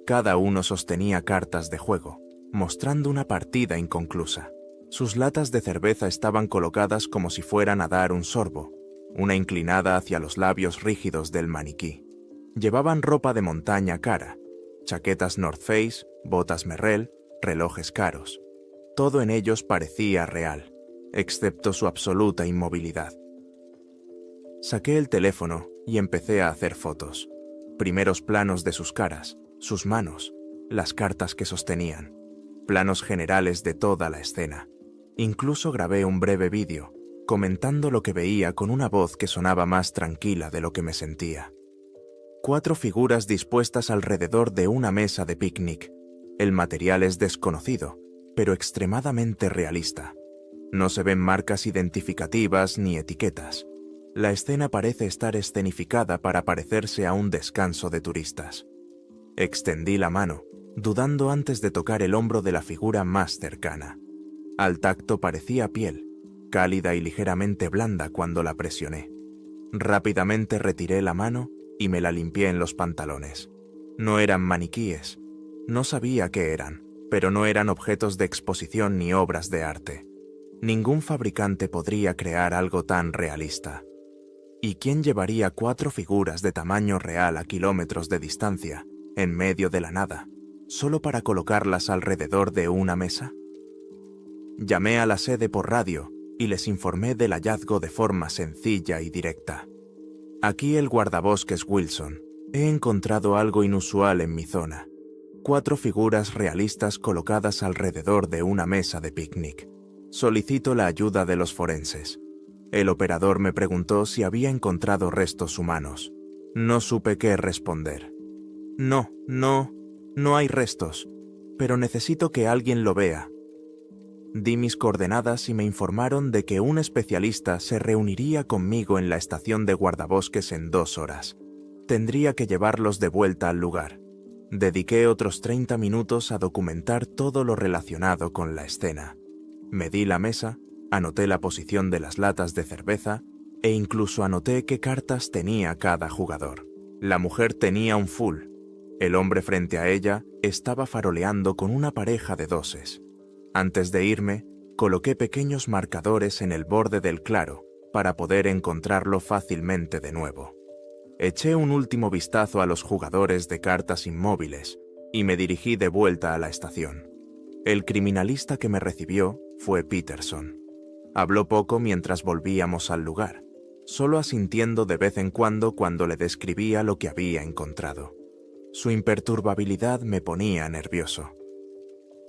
Cada uno sostenía cartas de juego, mostrando una partida inconclusa. Sus latas de cerveza estaban colocadas como si fueran a dar un sorbo, una inclinada hacia los labios rígidos del maniquí. Llevaban ropa de montaña cara, chaquetas North Face, botas Merrell, relojes caros. Todo en ellos parecía real, excepto su absoluta inmovilidad. Saqué el teléfono y empecé a hacer fotos. Primeros planos de sus caras, sus manos, las cartas que sostenían. Planos generales de toda la escena. Incluso grabé un breve vídeo, comentando lo que veía con una voz que sonaba más tranquila de lo que me sentía. 4 figuras dispuestas alrededor de una mesa de picnic. El material es desconocido, pero extremadamente realista. No se ven marcas identificativas ni etiquetas. La escena parece estar escenificada para parecerse a un descanso de turistas. Extendí la mano, dudando antes de tocar el hombro de la figura más cercana. Al tacto parecía piel, cálida y ligeramente blanda cuando la presioné. Rápidamente retiré la mano y me la limpié en los pantalones. No eran maniquíes. No sabía qué eran, pero no eran objetos de exposición ni obras de arte. Ningún fabricante podría crear algo tan realista. ¿Y quién llevaría 4 figuras de tamaño real a kilómetros de distancia, en medio de la nada, solo para colocarlas alrededor de una mesa? Llamé a la sede por radio y les informé del hallazgo de forma sencilla y directa. Aquí el guardabosques Wilson. He encontrado algo inusual en mi zona. 4 figuras realistas colocadas alrededor de una mesa de picnic. Solicito la ayuda de los forenses. El operador me preguntó si había encontrado restos humanos. No supe qué responder. No hay restos, pero necesito que alguien lo vea. Di mis coordenadas y me informaron de que un especialista se reuniría conmigo en la estación de guardabosques en 2 horas. Tendría que llevarlos de vuelta al lugar. Dediqué otros 30 minutos a documentar todo lo relacionado con la escena. Medí la mesa, anoté la posición de las latas de cerveza e incluso anoté qué cartas tenía cada jugador. La mujer tenía un full. El hombre frente a ella estaba faroleando con una pareja de doses. Antes de irme, coloqué pequeños marcadores en el borde del claro para poder encontrarlo fácilmente de nuevo. Eché un último vistazo a los jugadores de cartas inmóviles y me dirigí de vuelta a la estación. El criminalista que me recibió fue Peterson. Habló poco mientras volvíamos al lugar, solo asintiendo de vez en cuando le describía lo que había encontrado. Su imperturbabilidad me ponía nervioso.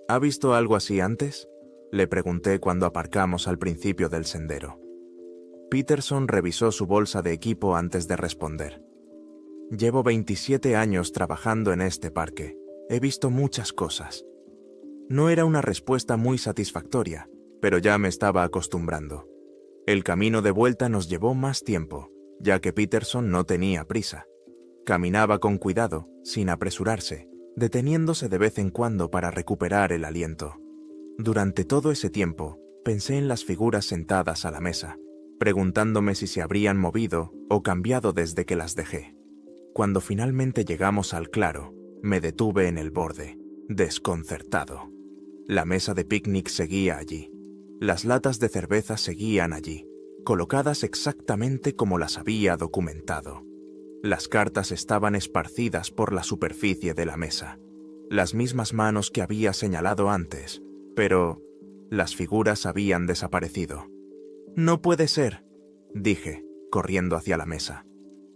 ¿Ha visto algo así antes?, le pregunté cuando aparcamos al principio del sendero. Peterson revisó su bolsa de equipo antes de responder. Llevo 27 años trabajando en este parque. He visto muchas cosas. No era una respuesta muy satisfactoria, pero ya me estaba acostumbrando. El camino de vuelta nos llevó más tiempo, ya que Peterson no tenía prisa. Caminaba con cuidado, sin apresurarse, deteniéndose de vez en cuando para recuperar el aliento. Durante todo ese tiempo, pensé en las figuras sentadas a la mesa, preguntándome si se habrían movido o cambiado desde que las dejé. Cuando finalmente llegamos al claro, me detuve en el borde, desconcertado. La mesa de picnic seguía allí. Las latas de cerveza seguían allí, colocadas exactamente como las había documentado. Las cartas estaban esparcidas por la superficie de la mesa, las mismas manos que había señalado antes, pero las figuras habían desaparecido. «No puede ser», dije, corriendo hacia la mesa.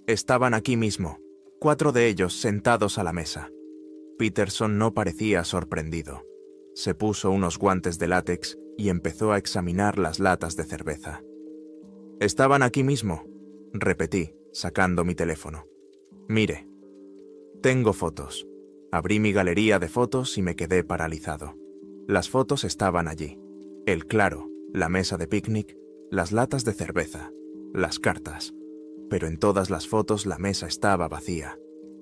Estaban aquí mismo, 4 de ellos sentados a la mesa. Peterson no parecía sorprendido. Se puso unos guantes de látex y empezó a examinar las latas de cerveza. «Estaban aquí mismo», repetí, sacando mi teléfono. «Mire, tengo fotos». Abrí mi galería de fotos y me quedé paralizado. Las fotos estaban allí. El claro, la mesa de picnic, las latas de cerveza, las cartas. Pero en todas las fotos la mesa estaba vacía.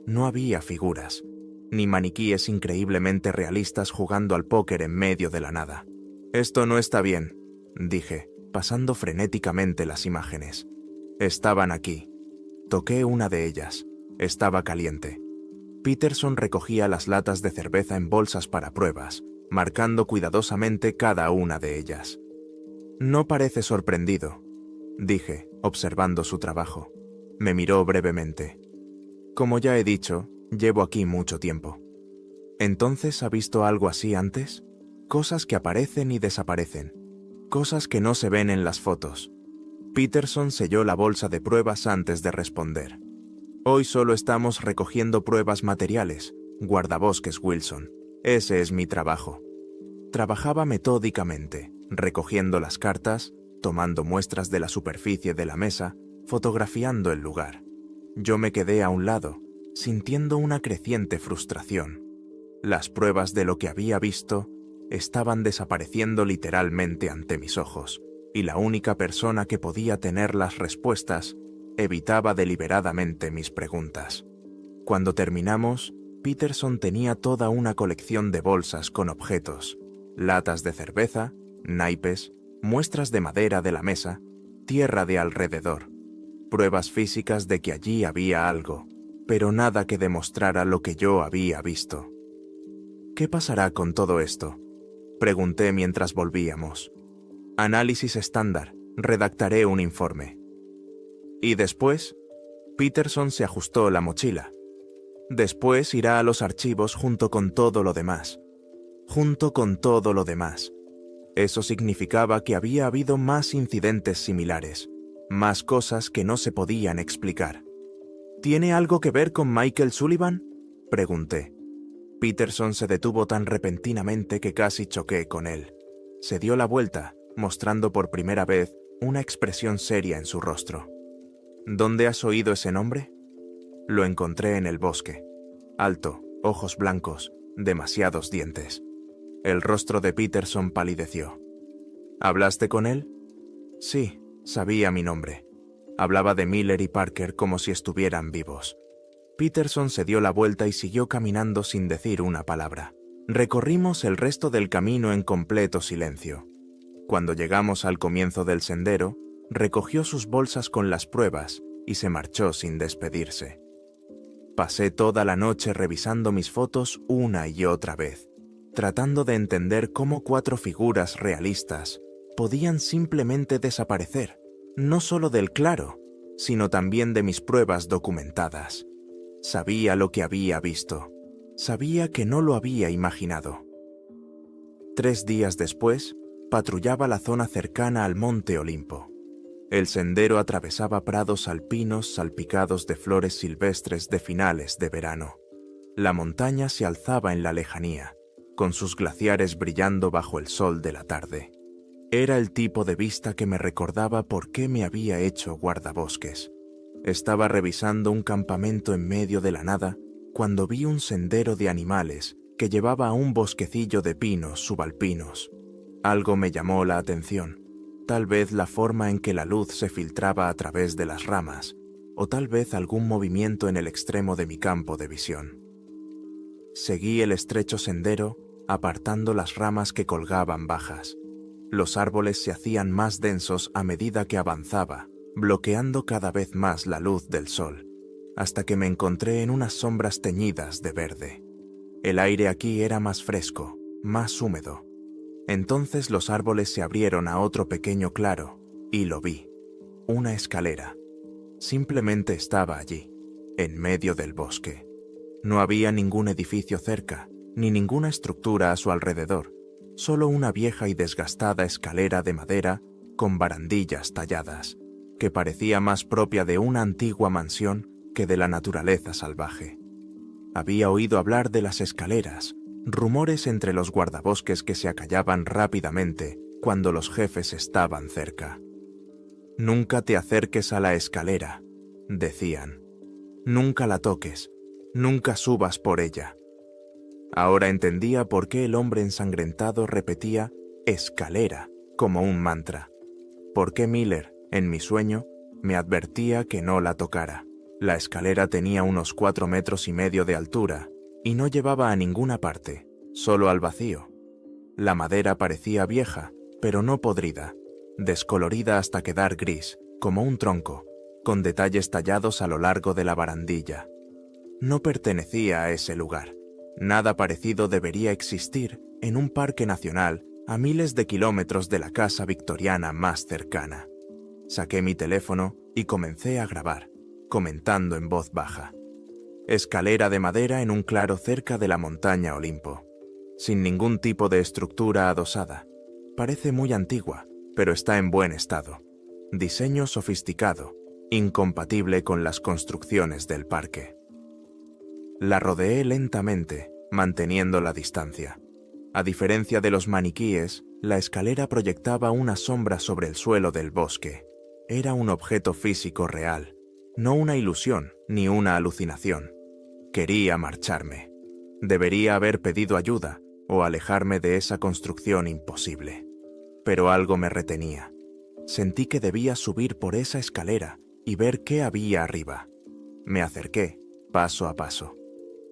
No había figuras, ni maniquíes increíblemente realistas jugando al póker en medio de la nada. «Esto no está bien», dije, pasando frenéticamente las imágenes. Estaban aquí. Toqué una de ellas. Estaba caliente. Peterson recogía las latas de cerveza en bolsas para pruebas, marcando cuidadosamente cada una de ellas. «No parece sorprendido», dije, observando su trabajo. Me miró brevemente. «Como ya he dicho, llevo aquí mucho tiempo». «¿Entonces ha visto algo así antes? Cosas que aparecen y desaparecen. Cosas que no se ven en las fotos». Peterson selló la bolsa de pruebas antes de responder. «Hoy solo estamos recogiendo pruebas materiales, guardabosques Wilson. Ese es mi trabajo». Trabajaba metódicamente, recogiendo las cartas, tomando muestras de la superficie de la mesa, fotografiando el lugar. Yo me quedé a un lado, sintiendo una creciente frustración. Las pruebas de lo que había visto estaban desapareciendo literalmente ante mis ojos, y la única persona que podía tener las respuestas evitaba deliberadamente mis preguntas. Cuando terminamos, Peterson tenía toda una colección de bolsas con objetos, latas de cerveza, naipes, muestras de madera de la mesa, tierra de alrededor, pruebas físicas de que allí había algo, pero nada que demostrara lo que yo había visto. «¿Qué pasará con todo esto?», pregunté mientras volvíamos. «Análisis estándar, redactaré un informe». «¿Y después?». Peterson se ajustó la mochila. Después irá a los archivos junto con todo lo demás. Junto con todo lo demás. Eso significaba que había habido más incidentes similares, más cosas que no se podían explicar. ¿Tiene algo que ver con Michael Sullivan?, pregunté. Peterson se detuvo tan repentinamente que casi choqué con él. Se dio la vuelta, mostrando por primera vez una expresión seria en su rostro. ¿Dónde has oído ese nombre? Lo encontré en el bosque. Alto, ojos blancos, demasiados dientes. El rostro de Peterson palideció. ¿Hablaste con él? Sí, sabía mi nombre. Hablaba de Miller y Parker como si estuvieran vivos. Peterson se dio la vuelta y siguió caminando sin decir una palabra. Recorrimos el resto del camino en completo silencio. Cuando llegamos al comienzo del sendero, recogió sus bolsas con las pruebas y se marchó sin despedirse. Pasé toda la noche revisando mis fotos una y otra vez, tratando de entender cómo 4 figuras realistas podían simplemente desaparecer, no solo del claro, sino también de mis pruebas documentadas. Sabía lo que había visto. Sabía que no lo había imaginado. 3 días después, patrullaba la zona cercana al Monte Olimpo. El sendero atravesaba prados alpinos salpicados de flores silvestres de finales de verano. La montaña se alzaba en la lejanía, con sus glaciares brillando bajo el sol de la tarde. Era el tipo de vista que me recordaba por qué me había hecho guardabosques. Estaba revisando un campamento en medio de la nada cuando vi un sendero de animales que llevaba a un bosquecillo de pinos subalpinos. Algo me llamó la atención, tal vez la forma en que la luz se filtraba a través de las ramas, o tal vez algún movimiento en el extremo de mi campo de visión. Seguí el estrecho sendero, apartando las ramas que colgaban bajas. Los árboles se hacían más densos a medida que avanzaba, bloqueando cada vez más la luz del sol, hasta que me encontré en unas sombras teñidas de verde. El aire aquí era más fresco, más húmedo. Entonces los árboles se abrieron a otro pequeño claro, y lo vi. Una escalera. Simplemente estaba allí, en medio del bosque. No había ningún edificio cerca, ni ninguna estructura a su alrededor, solo una vieja y desgastada escalera de madera con barandillas talladas, que parecía más propia de una antigua mansión que de la naturaleza salvaje. Había oído hablar de las escaleras, rumores entre los guardabosques que se acallaban rápidamente cuando los jefes estaban cerca. «Nunca te acerques a la escalera», decían. «Nunca la toques, nunca subas por ella». Ahora entendía por qué el hombre ensangrentado repetía «escalera» como un mantra. Por qué Miller, en mi sueño, me advertía que no la tocara. La escalera tenía unos 4,5 metros de altura y no llevaba a ninguna parte, solo al vacío. La madera parecía vieja, pero no podrida, descolorida hasta quedar gris, como un tronco, con detalles tallados a lo largo de la barandilla. No pertenecía a ese lugar. Nada parecido debería existir en un parque nacional a miles de kilómetros de la casa victoriana más cercana. Saqué mi teléfono y comencé a grabar, comentando en voz baja. Escalera de madera en un claro cerca de la montaña Olimpo, sin ningún tipo de estructura adosada. Parece muy antigua, pero está en buen estado. Diseño sofisticado, incompatible con las construcciones del parque. La rodeé lentamente, manteniendo la distancia. A diferencia de los maniquíes, la escalera proyectaba una sombra sobre el suelo del bosque. Era un objeto físico real, no una ilusión ni una alucinación. Quería marcharme. Debería haber pedido ayuda o alejarme de esa construcción imposible. Pero algo me retenía. Sentí que debía subir por esa escalera y ver qué había arriba. Me acerqué, paso a paso.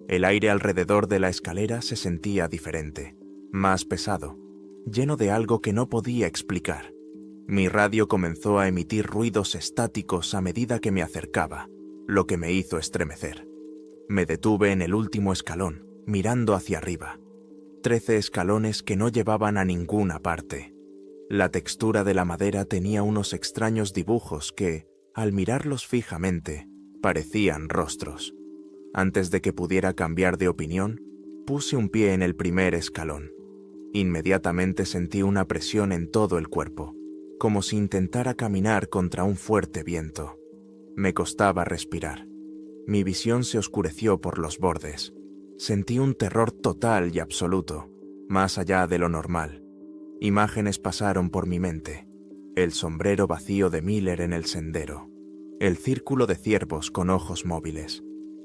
El aire alrededor de la escalera se sentía diferente, más pesado, lleno de algo que no podía explicar. Mi radio comenzó a emitir ruidos estáticos a medida que me acercaba, lo que me hizo estremecer. Me detuve en el último escalón, mirando hacia arriba. 13 escalones que no llevaban a ninguna parte. La textura de la madera tenía unos extraños dibujos que, al mirarlos fijamente, parecían rostros. Antes de que pudiera cambiar de opinión, puse un pie en el primer escalón. Inmediatamente sentí una presión en todo el cuerpo, como si intentara caminar contra un fuerte viento. Me costaba respirar. Mi visión se oscureció por los bordes. Sentí un terror total y absoluto, más allá de lo normal. Imágenes pasaron por mi mente. El sombrero vacío de Miller en el sendero. El círculo de ciervos con ojos móviles.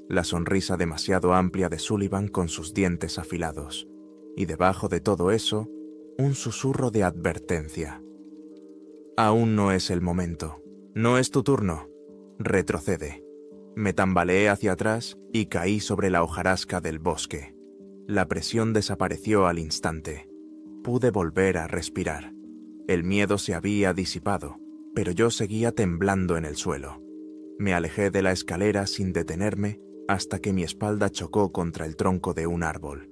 La sonrisa demasiado amplia de Sullivan con sus dientes afilados. Y debajo de todo eso, un susurro de advertencia. Aún no es el momento. No es tu turno. Retrocede. Me tambaleé hacia atrás y caí sobre la hojarasca del bosque. La presión desapareció al instante. Pude volver a respirar. El miedo se había disipado, pero yo seguía temblando en el suelo. Me alejé de la escalera sin detenerme hasta que mi espalda chocó contra el tronco de un árbol.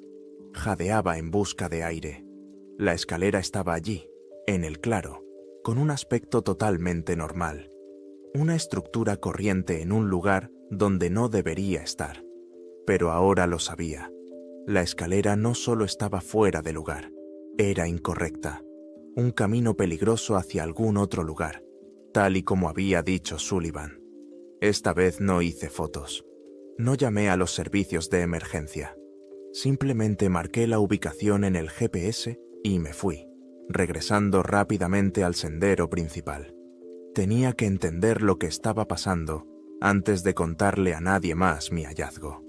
Jadeaba en busca de aire. La escalera estaba allí, en el claro, con un aspecto totalmente normal. Una estructura corriente en un lugar donde no debería estar. Pero ahora lo sabía. La escalera no solo estaba fuera de lugar, era incorrecta. Un camino peligroso hacia algún otro lugar, tal y como había dicho Sullivan. Esta vez no hice fotos. No llamé a los servicios de emergencia. Simplemente marqué la ubicación en el GPS y me fui, regresando rápidamente al sendero principal. Tenía que entender lo que estaba pasando antes de contarle a nadie más mi hallazgo.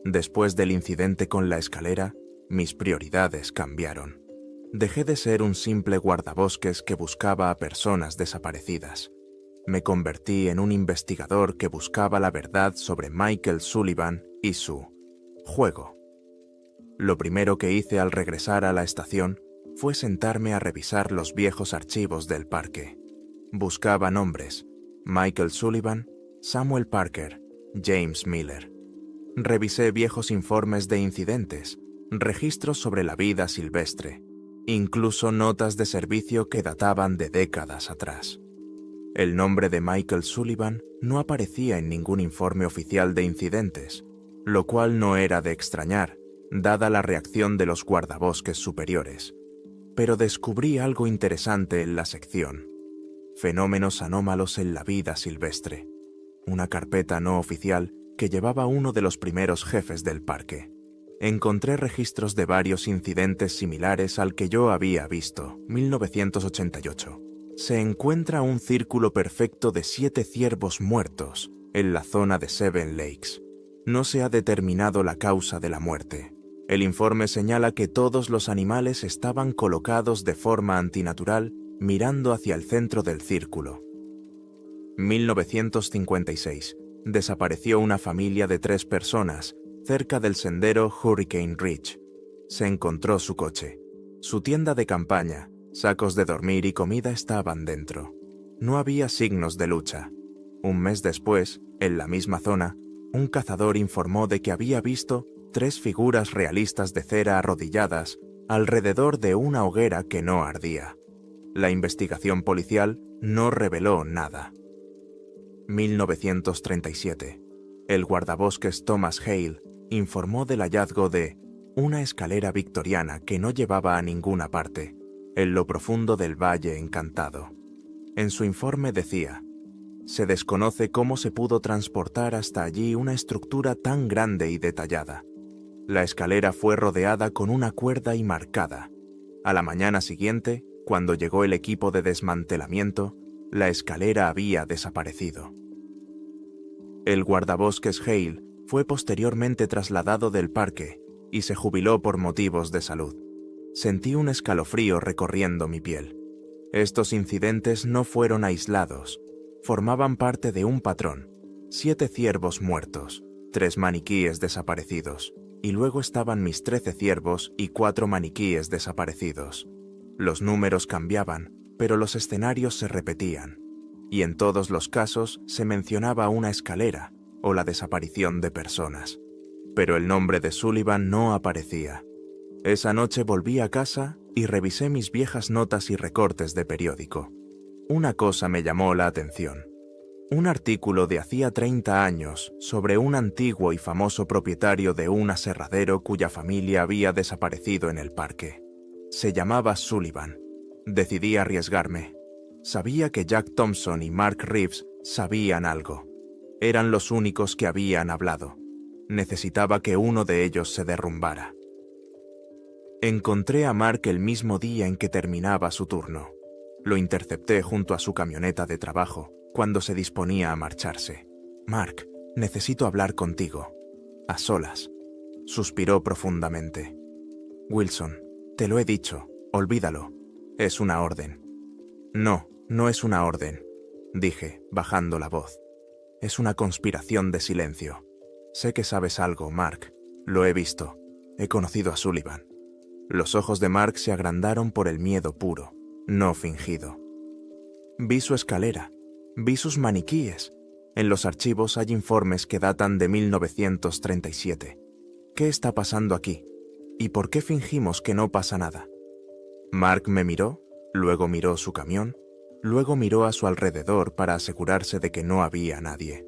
Después del incidente con la escalera, mis prioridades cambiaron. Dejé de ser un simple guardabosques que buscaba a personas desaparecidas. Me convertí en un investigador que buscaba la verdad sobre Michael Sullivan y su juego. Lo primero que hice al regresar a la estación fue sentarme a revisar los viejos archivos del parque. Buscaba nombres: Michael Sullivan, Samuel Parker, James Miller. Revisé viejos informes de incidentes, registros sobre la vida silvestre, incluso notas de servicio que databan de décadas atrás. El nombre de Michael Sullivan no aparecía en ningún informe oficial de incidentes, lo cual no era de extrañar, dada la reacción de los guardabosques superiores. Pero descubrí algo interesante en la sección: fenómenos anómalos en la vida silvestre, una carpeta no oficial que llevaba uno de los primeros jefes del parque. Encontré registros de varios incidentes similares al que yo había visto. 1988. Se encuentra un círculo perfecto de 7 ciervos muertos en la zona de Seven Lakes. No se ha determinado la causa de la muerte. El informe señala que todos los animales estaban colocados de forma antinatural, mirando hacia el centro del círculo. 1956. Desapareció una familia de 3 personas cerca del sendero Hurricane Ridge. Se encontró su coche. Su tienda de campaña, sacos de dormir y comida estaban dentro. No había signos de lucha. Un mes después, en la misma zona, un cazador informó de que había visto 3 figuras realistas de cera arrodilladas alrededor de una hoguera que no ardía. La investigación policial no reveló nada. 1937. El guardabosques Thomas Hale informó del hallazgo de una escalera victoriana que no llevaba a ninguna parte, en lo profundo del Valle Encantado. En su informe decía: se desconoce cómo se pudo transportar hasta allí una estructura tan grande y detallada. La escalera fue rodeada con una cuerda y marcada. A la mañana siguiente, cuando llegó el equipo de desmantelamiento, la escalera había desaparecido. El guardabosques Hale fue posteriormente trasladado del parque y se jubiló por motivos de salud. Sentí un escalofrío recorriendo mi piel. Estos incidentes no fueron aislados, formaban parte de un patrón: 7 ciervos muertos, 3 maniquíes desaparecidos, y luego estaban mis 13 ciervos y 4 maniquíes desaparecidos. Los números cambiaban, pero los escenarios se repetían, y en todos los casos se mencionaba una escalera o la desaparición de personas. Pero el nombre de Sullivan no aparecía. Esa noche volví a casa y revisé mis viejas notas y recortes de periódico. Una cosa me llamó la atención. Un artículo de hacía 30 años sobre un antiguo y famoso propietario de un aserradero cuya familia había desaparecido en el parque. Se llamaba Sullivan. Decidí arriesgarme. Sabía que Jack Thompson y Mark Reeves sabían algo. Eran los únicos que habían hablado. Necesitaba que uno de ellos se derrumbara. Encontré a Mark el mismo día en que terminaba su turno. Lo intercepté junto a su camioneta de trabajo, cuando se disponía a marcharse. «Mark, necesito hablar contigo. A solas». Suspiró profundamente. «Wilson, te lo he dicho, olvídalo. Es una orden». «No, no es una orden», dije, bajando la voz. «Es una conspiración de silencio. Sé que sabes algo, Mark. Lo he visto. He conocido a Sullivan». Los ojos de Mark se agrandaron por el miedo puro, no fingido. «Vi su escalera. Vi sus maniquíes. En los archivos hay informes que datan de 1937. ¿Qué está pasando aquí? ¿Y por qué fingimos que no pasa nada?» Mark me miró, luego miró su camión, luego miró a su alrededor para asegurarse de que no había nadie.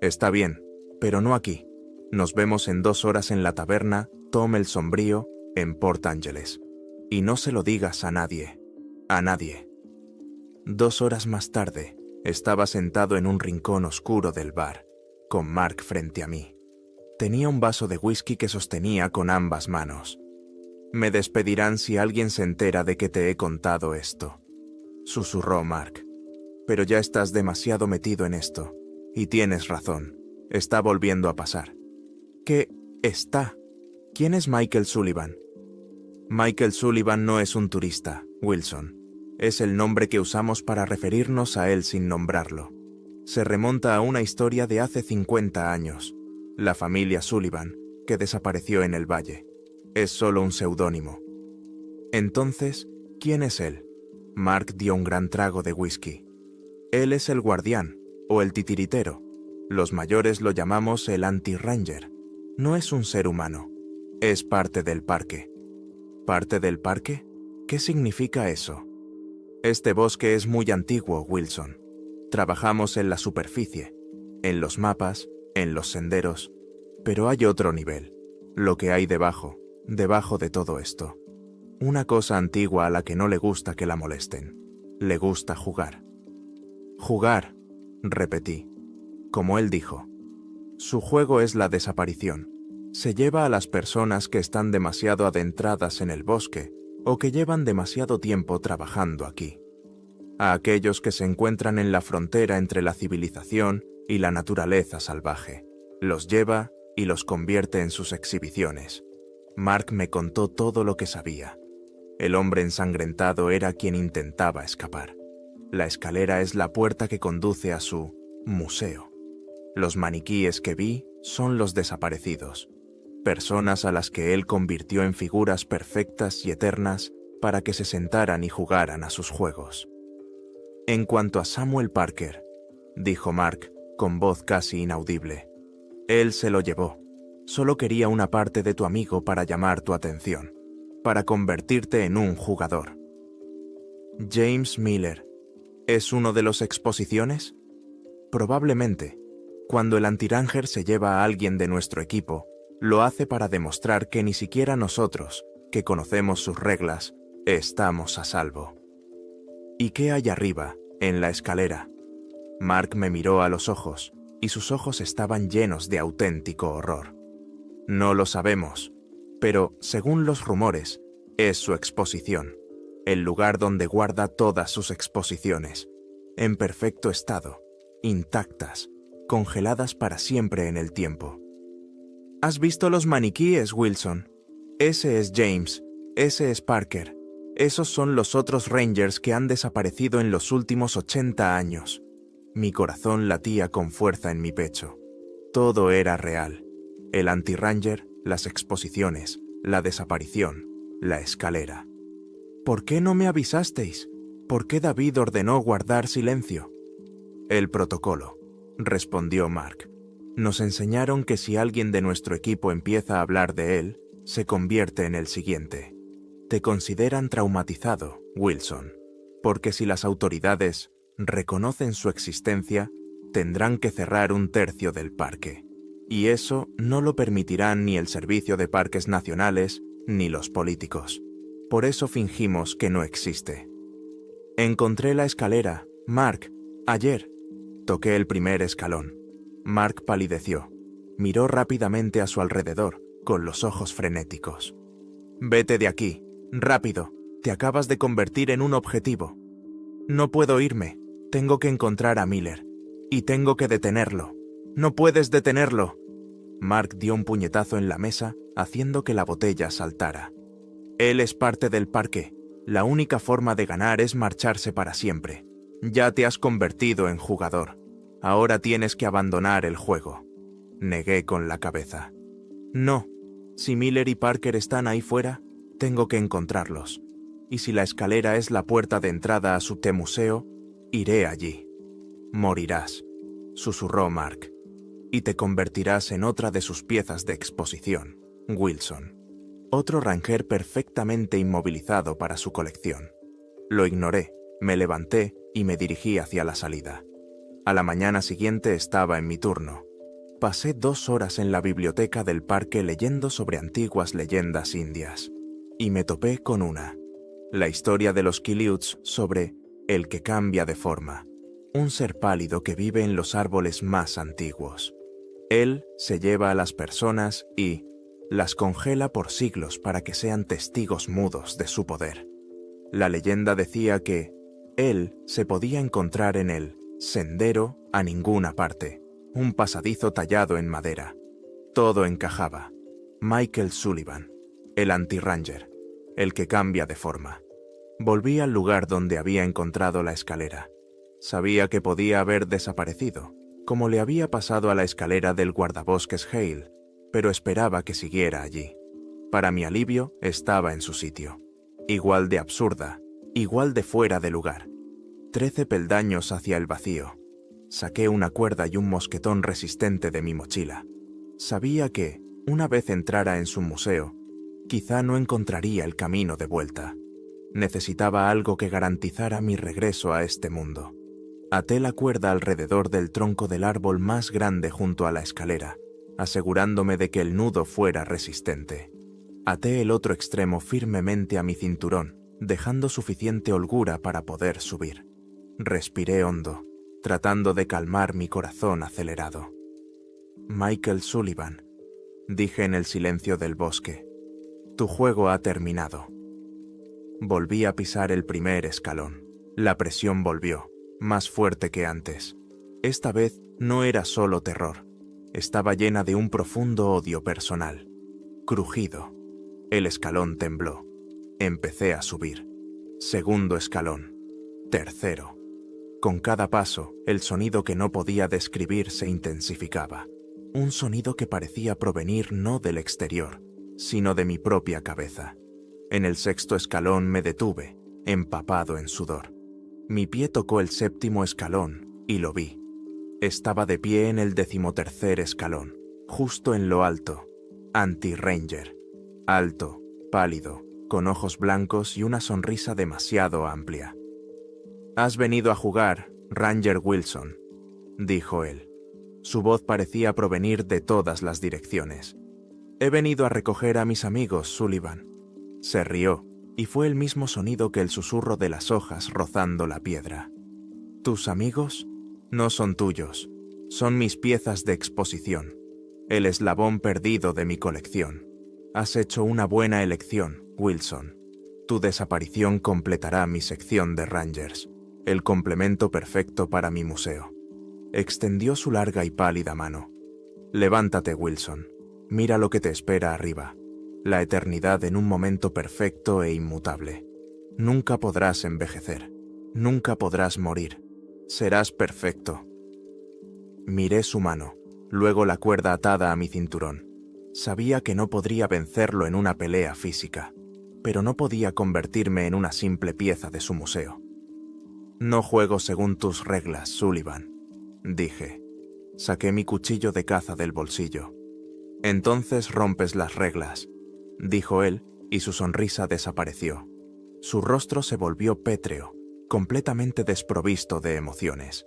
«Está bien, pero no aquí. Nos vemos en 2 horas en la taberna Tom el Sombrío, en Port Angeles. Y no se lo digas a nadie. A nadie». 2 horas más tarde, estaba sentado en un rincón oscuro del bar, con Mark frente a mí. Tenía un vaso de whisky que sostenía con ambas manos. «Me despedirán si alguien se entera de que te he contado esto», susurró Mark. «Pero ya estás demasiado metido en esto. Y tienes razón. Está volviendo a pasar». «¿Qué está? ¿Quién es Michael Sullivan?» «Michael Sullivan no es un turista, Wilson. Es el nombre que usamos para referirnos a él sin nombrarlo. Se remonta a una historia de hace 50 años. La familia Sullivan, que desapareció en el valle. Es solo un seudónimo». «Entonces, ¿quién es él?» Mark dio un gran trago de whisky. «Él es el guardián, o el titiritero. Los mayores lo llamamos el anti-ranger. No es un ser humano. Es parte del parque». «¿Parte del parque? ¿Qué significa eso?» «Este bosque es muy antiguo, Wilson. Trabajamos en la superficie, en los mapas, en los senderos. Pero hay otro nivel, lo que hay debajo de todo esto. Una cosa antigua a la que no le gusta que la molesten. Le gusta jugar». «Jugar», repetí. Como él dijo. «Su juego es la desaparición. Se lleva a las personas que están demasiado adentradas en el bosque o que llevan demasiado tiempo trabajando aquí. A aquellos que se encuentran en la frontera entre la civilización y la naturaleza salvaje. Los lleva y los convierte en sus exhibiciones». Mark me contó todo lo que sabía. El hombre ensangrentado era quien intentaba escapar. La escalera es la puerta que conduce a su museo. Los maniquíes que vi son los desaparecidos. Personas a las que él convirtió en figuras perfectas y eternas para que se sentaran y jugaran a sus juegos. «En cuanto a Samuel Parker», dijo Mark con voz casi inaudible, «él se lo llevó. Solo quería una parte de tu amigo para llamar tu atención, para convertirte en un jugador». «James Miller, ¿es uno de los exposiciones?» «Probablemente. Cuando el anti-ranger se lleva a alguien de nuestro equipo, lo hace para demostrar que ni siquiera nosotros, que conocemos sus reglas, estamos a salvo». «¿Y qué hay arriba, en la escalera?» Mark me miró a los ojos, y sus ojos estaban llenos de auténtico horror. «No lo sabemos, pero, según los rumores, es su exposición, el lugar donde guarda todas sus exposiciones, en perfecto estado, intactas, congeladas para siempre en el tiempo». «¿Has visto los maniquíes, Wilson? Ese es James, ese es Parker. Esos son los otros Rangers que han desaparecido en los últimos 80 años. Mi corazón latía con fuerza en mi pecho. Todo era real. El anti-ranger, las exposiciones, la desaparición, la escalera. «¿Por qué no me avisasteis? ¿Por qué David ordenó guardar silencio?» «El protocolo», respondió Mark. «Nos enseñaron que si alguien de nuestro equipo empieza a hablar de él, se convierte en el siguiente. Te consideran traumatizado, Wilson, porque si las autoridades reconocen su existencia, tendrán que cerrar un tercio del parque. Y eso no lo permitirán ni el Servicio de Parques Nacionales ni los políticos. Por eso fingimos que no existe. Encontré la escalera, Mark, ayer. Toqué el primer escalón. Mark palideció. Miró rápidamente a su alrededor, con los ojos frenéticos. «Vete de aquí, rápido. Te acabas de convertir en un objetivo. No puedo irme. Tengo que encontrar a Miller. Y tengo que detenerlo. No puedes detenerlo». Mark dio un puñetazo en la mesa, haciendo que la botella saltara. «Él es parte del parque. La única forma de ganar es marcharse para siempre. Ya te has convertido en jugador. Ahora tienes que abandonar el juego». Negué con la cabeza. «No. Si Miller y Parker están ahí fuera, tengo que encontrarlos. Y si la escalera es la puerta de entrada a su museo, iré allí». «Morirás», susurró Mark, «y te convertirás en otra de sus piezas de exposición, Wilson». Otro Ranger perfectamente inmovilizado para su colección. Lo ignoré, me levanté y me dirigí hacia la salida. A la mañana siguiente estaba en mi turno. Pasé 2 horas en la biblioteca del parque leyendo sobre antiguas leyendas indias. Y me topé con una. La historia de los Quileutes sobre el que cambia de forma. Un ser pálido que vive en los árboles más antiguos. Él se lleva a las personas y las congela por siglos para que sean testigos mudos de su poder. La leyenda decía que él se podía encontrar en el sendero a ninguna parte, un pasadizo tallado en madera. Todo encajaba. Michael Sullivan, el anti-ranger, el que cambia de forma. Volví al lugar donde había encontrado la escalera. Sabía que podía haber desaparecido, como le había pasado a la escalera del guardabosques Hale, pero esperaba que siguiera allí. Para mi alivio, estaba en su sitio. Igual de absurda, igual de fuera de lugar. 13 peldaños hacia el vacío. Saqué una cuerda y un mosquetón resistente de mi mochila. Sabía que, una vez entrara en su museo, quizá no encontraría el camino de vuelta. Necesitaba algo que garantizara mi regreso a este mundo. Até la cuerda alrededor del tronco del árbol más grande junto a la escalera, asegurándome de que el nudo fuera resistente. Até el otro extremo firmemente a mi cinturón, dejando suficiente holgura para poder subir. Respiré hondo, tratando de calmar mi corazón acelerado. «Michael Sullivan», dije en el silencio del bosque, «tu juego ha terminado». Volví a pisar el primer escalón. La presión volvió, más fuerte que antes. Esta vez no era solo terror. Estaba llena de un profundo odio personal. Crujido. El escalón tembló. Empecé a subir. Segundo escalón. Tercero. Con cada paso, el sonido que no podía describir se intensificaba. Un sonido que parecía provenir no del exterior, sino de mi propia cabeza. En el sexto escalón me detuve, empapado en sudor. Mi pie tocó el séptimo escalón y lo vi. Estaba de pie en el 13º escalón, justo en lo alto, anti-ranger. Alto, pálido, con ojos blancos y una sonrisa demasiado amplia. «Has venido a jugar, Ranger Wilson», dijo él. Su voz parecía provenir de todas las direcciones. «He venido a recoger a mis amigos, Sullivan». Se rió, y fue el mismo sonido que el susurro de las hojas rozando la piedra. «¿Tus amigos? No son tuyos. Son mis piezas de exposición. El eslabón perdido de mi colección. Has hecho una buena elección, Wilson. Tu desaparición completará mi sección de Rangers, el complemento perfecto para mi museo». Extendió su larga y pálida mano. «Levántate, Wilson. Mira lo que te espera arriba. La eternidad en un momento perfecto e inmutable. Nunca podrás envejecer. Nunca podrás morir. Serás perfecto». Miré su mano, luego la cuerda atada a mi cinturón. Sabía que no podría vencerlo en una pelea física, pero no podía convertirme en una simple pieza de su museo. «No juego según tus reglas, Sullivan», dije. Saqué mi cuchillo de caza del bolsillo. «Entonces rompes las reglas», dijo él, y su sonrisa desapareció. Su rostro se volvió pétreo, completamente desprovisto de emociones.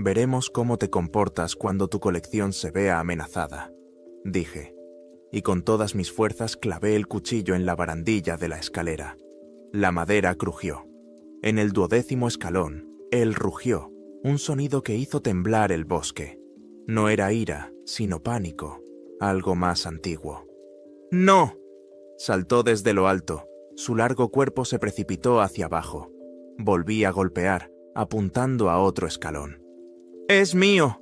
Veremos cómo te comportas cuando tu colección se vea amenazada, dije, y con todas mis fuerzas clavé el cuchillo en la barandilla de la escalera. La madera crujió. En el 12º escalón, él rugió, un sonido que hizo temblar el bosque. No era ira, sino pánico, algo más antiguo. ¡No! Saltó desde lo alto, su largo cuerpo se precipitó hacia abajo. Volví a golpear, apuntando a otro escalón. ¡Es mío!,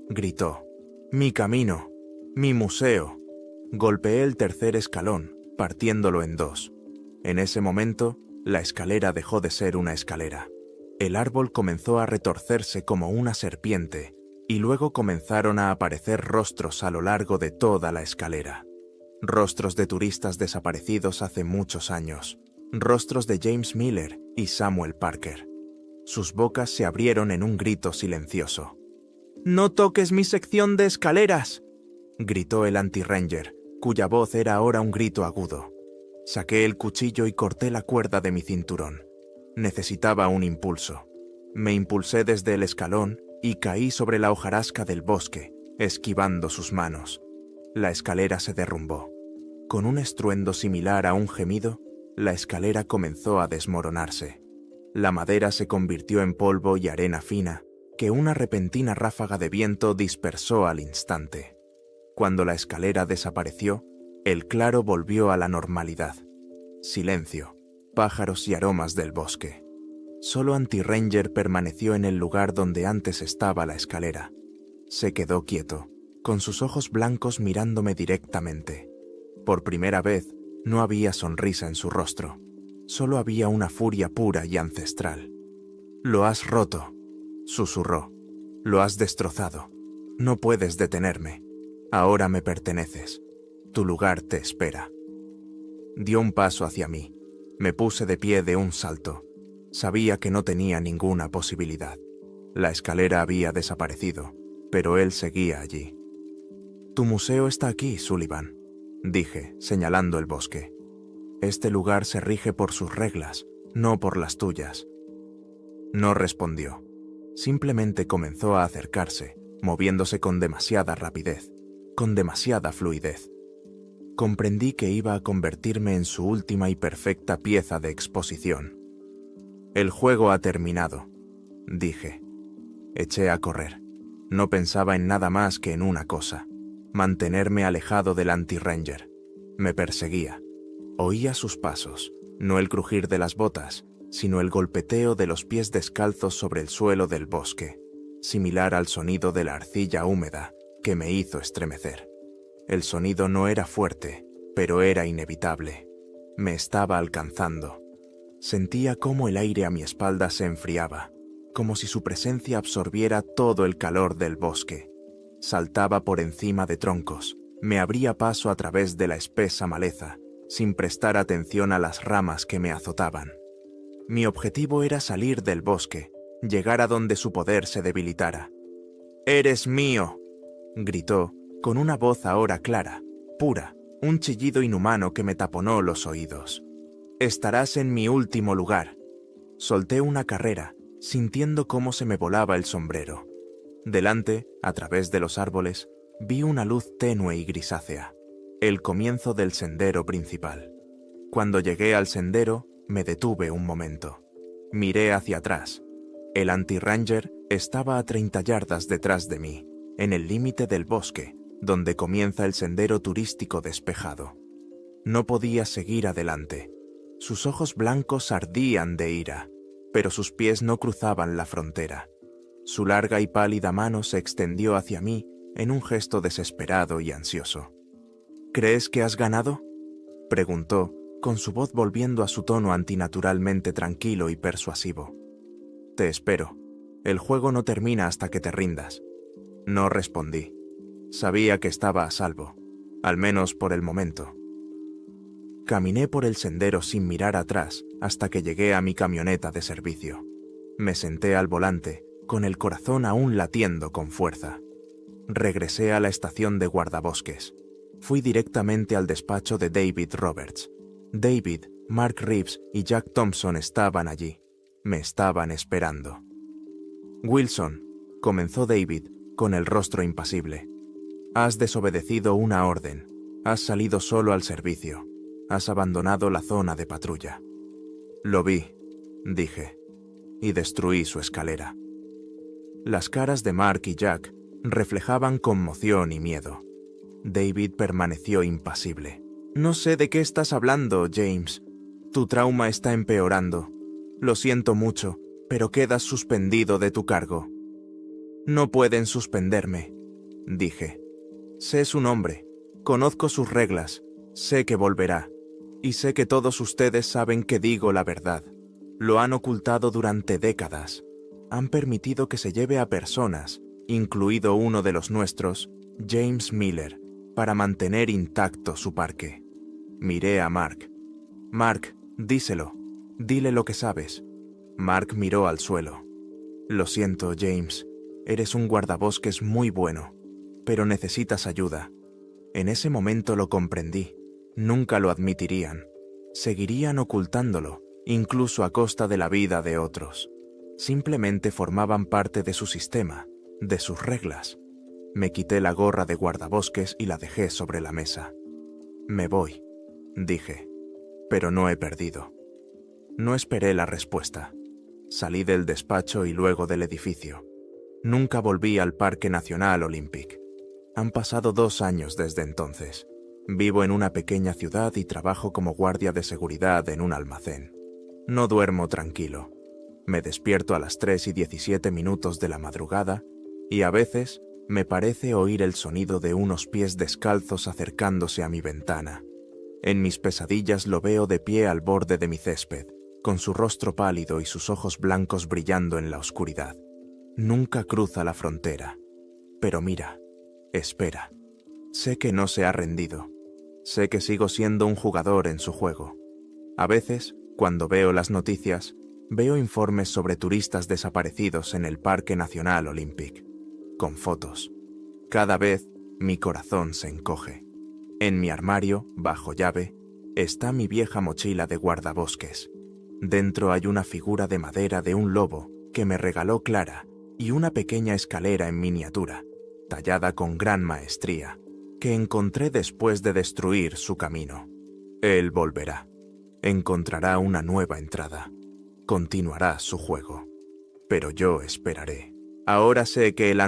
gritó. Mi camino, mi museo. Golpeé el tercer escalón, partiéndolo en dos. En ese momento, la escalera dejó de ser una escalera. El árbol comenzó a retorcerse como una serpiente, y luego comenzaron a aparecer rostros a lo largo de toda la escalera. Rostros de turistas desaparecidos hace muchos años. Rostros de James Miller y Samuel Parker. Sus bocas se abrieron en un grito silencioso. «¡No toques mi sección de escaleras!», gritó el anti-ranger, cuya voz era ahora un grito agudo. Saqué el cuchillo y corté la cuerda de mi cinturón. Necesitaba un impulso. Me impulsé desde el escalón y caí sobre la hojarasca del bosque, esquivando sus manos. La escalera se derrumbó. Con un estruendo similar a un gemido, la escalera comenzó a desmoronarse. La madera se convirtió en polvo y arena fina, que una repentina ráfaga de viento dispersó al instante. Cuando la escalera desapareció, el claro volvió a la normalidad. Silencio, pájaros y aromas del bosque. Solo Anti-Ranger permaneció en el lugar donde antes estaba la escalera. Se quedó quieto, con sus ojos blancos mirándome directamente. Por primera vez, no había sonrisa en su rostro. Solo había una furia pura y ancestral. «Lo has roto», susurró. «Lo has destrozado. No puedes detenerme. Ahora me perteneces. Tu lugar te espera». Dio un paso hacia mí. Me puse de pie de un salto. Sabía que no tenía ninguna posibilidad. La escalera había desaparecido, pero él seguía allí. «Tu museo está aquí, Sullivan», dije, señalando el bosque. «Este lugar se rige por sus reglas, no por las tuyas». No respondió. Simplemente comenzó a acercarse, moviéndose con demasiada rapidez, con demasiada fluidez. Comprendí que iba a convertirme en su última y perfecta pieza de exposición. «El juego ha terminado», dije. Eché a correr. No pensaba en nada más que en una cosa: mantenerme alejado del anti-ranger. Me perseguía. Oía sus pasos, no el crujir de las botas, sino el golpeteo de los pies descalzos sobre el suelo del bosque, similar al sonido de la arcilla húmeda que me hizo estremecer. El sonido no era fuerte, pero era inevitable. Me estaba alcanzando. Sentía cómo el aire a mi espalda se enfriaba, como si su presencia absorbiera todo el calor del bosque. Saltaba por encima de troncos, me abría paso a través de la espesa maleza, sin prestar atención a las ramas que me azotaban. Mi objetivo era salir del bosque, llegar a donde su poder se debilitara. «¡Eres mío!», gritó, con una voz ahora clara, pura, un chillido inhumano que me taponó los oídos. «Estarás en mi último lugar». Solté una carrera, sintiendo cómo se me volaba el sombrero. Delante, a través de los árboles, vi una luz tenue y grisácea, el comienzo del sendero principal. Cuando llegué al sendero, me detuve un momento. Miré hacia atrás. El anti-ranger estaba a 30 yardas detrás de mí, en el límite del bosque, donde comienza el sendero turístico despejado. No podía seguir adelante. Sus ojos blancos ardían de ira, pero sus pies no cruzaban la frontera. Su larga y pálida mano se extendió hacia mí en un gesto desesperado y ansioso. «¿Crees que has ganado?», preguntó, con su voz volviendo a su tono antinaturalmente tranquilo y persuasivo. «Te espero. El juego no termina hasta que te rindas». No respondí. Sabía que estaba a salvo, al menos por el momento. Caminé por el sendero sin mirar atrás hasta que llegué a mi camioneta de servicio. Me senté al volante, con el corazón aún latiendo con fuerza. Regresé a la estación de guardabosques. Fui directamente al despacho de David Roberts. David, Mark Reeves y Jack Thompson estaban allí. Me estaban esperando. «Wilson», comenzó David, con el rostro impasible. Has desobedecido una orden. Has salido solo al servicio. Has abandonado la zona de patrulla. Lo vi, dije, y destruí su escalera. Las caras de Mark y Jack reflejaban conmoción y miedo. David permaneció impasible. No sé de qué estás hablando, James. Tu trauma está empeorando. Lo siento mucho, pero quedas suspendido de tu cargo. No pueden suspenderme, dije. Sé su nombre, conozco sus reglas, sé que volverá, y sé que todos ustedes saben que digo la verdad. Lo han ocultado durante décadas. Han permitido que se lleve a personas, incluido uno de los nuestros, James Miller, para mantener intacto su parque. Miré a Mark. Mark, díselo. Dile lo que sabes. Mark miró al suelo. Lo siento, James. Eres un guardabosques muy bueno, pero necesitas ayuda. En ese momento lo comprendí. Nunca lo admitirían. Seguirían ocultándolo, incluso a costa de la vida de otros. Simplemente formaban parte de su sistema, de sus reglas. Me quité la gorra de guardabosques y la dejé sobre la mesa. Me voy, dije, pero no he perdido. No esperé la respuesta. Salí del despacho y luego del edificio. Nunca volví al Parque Nacional Olympic. Han pasado 2 años desde entonces. Vivo en una pequeña ciudad y trabajo como guardia de seguridad en un almacén. No duermo tranquilo. Me despierto a las 3:17 de la madrugada y a veces me parece oír el sonido de unos pies descalzos acercándose a mi ventana. En mis pesadillas lo veo de pie al borde de mi césped, con su rostro pálido y sus ojos blancos brillando en la oscuridad. Nunca cruza la frontera. Pero mira, espera. Sé que no se ha rendido. Sé que sigo siendo un jugador en su juego. A veces, cuando veo las noticias, veo informes sobre turistas desaparecidos en el Parque Nacional Olympic, con fotos. Cada vez, mi corazón se encoge. En mi armario, bajo llave, está mi vieja mochila de guardabosques. Dentro hay una figura de madera de un lobo que me regaló Clara y una pequeña escalera en miniatura, tallada con gran maestría, que encontré después de destruir su camino. Él volverá. Encontrará una nueva entrada. Continuará su juego. Pero yo esperaré. Ahora sé que el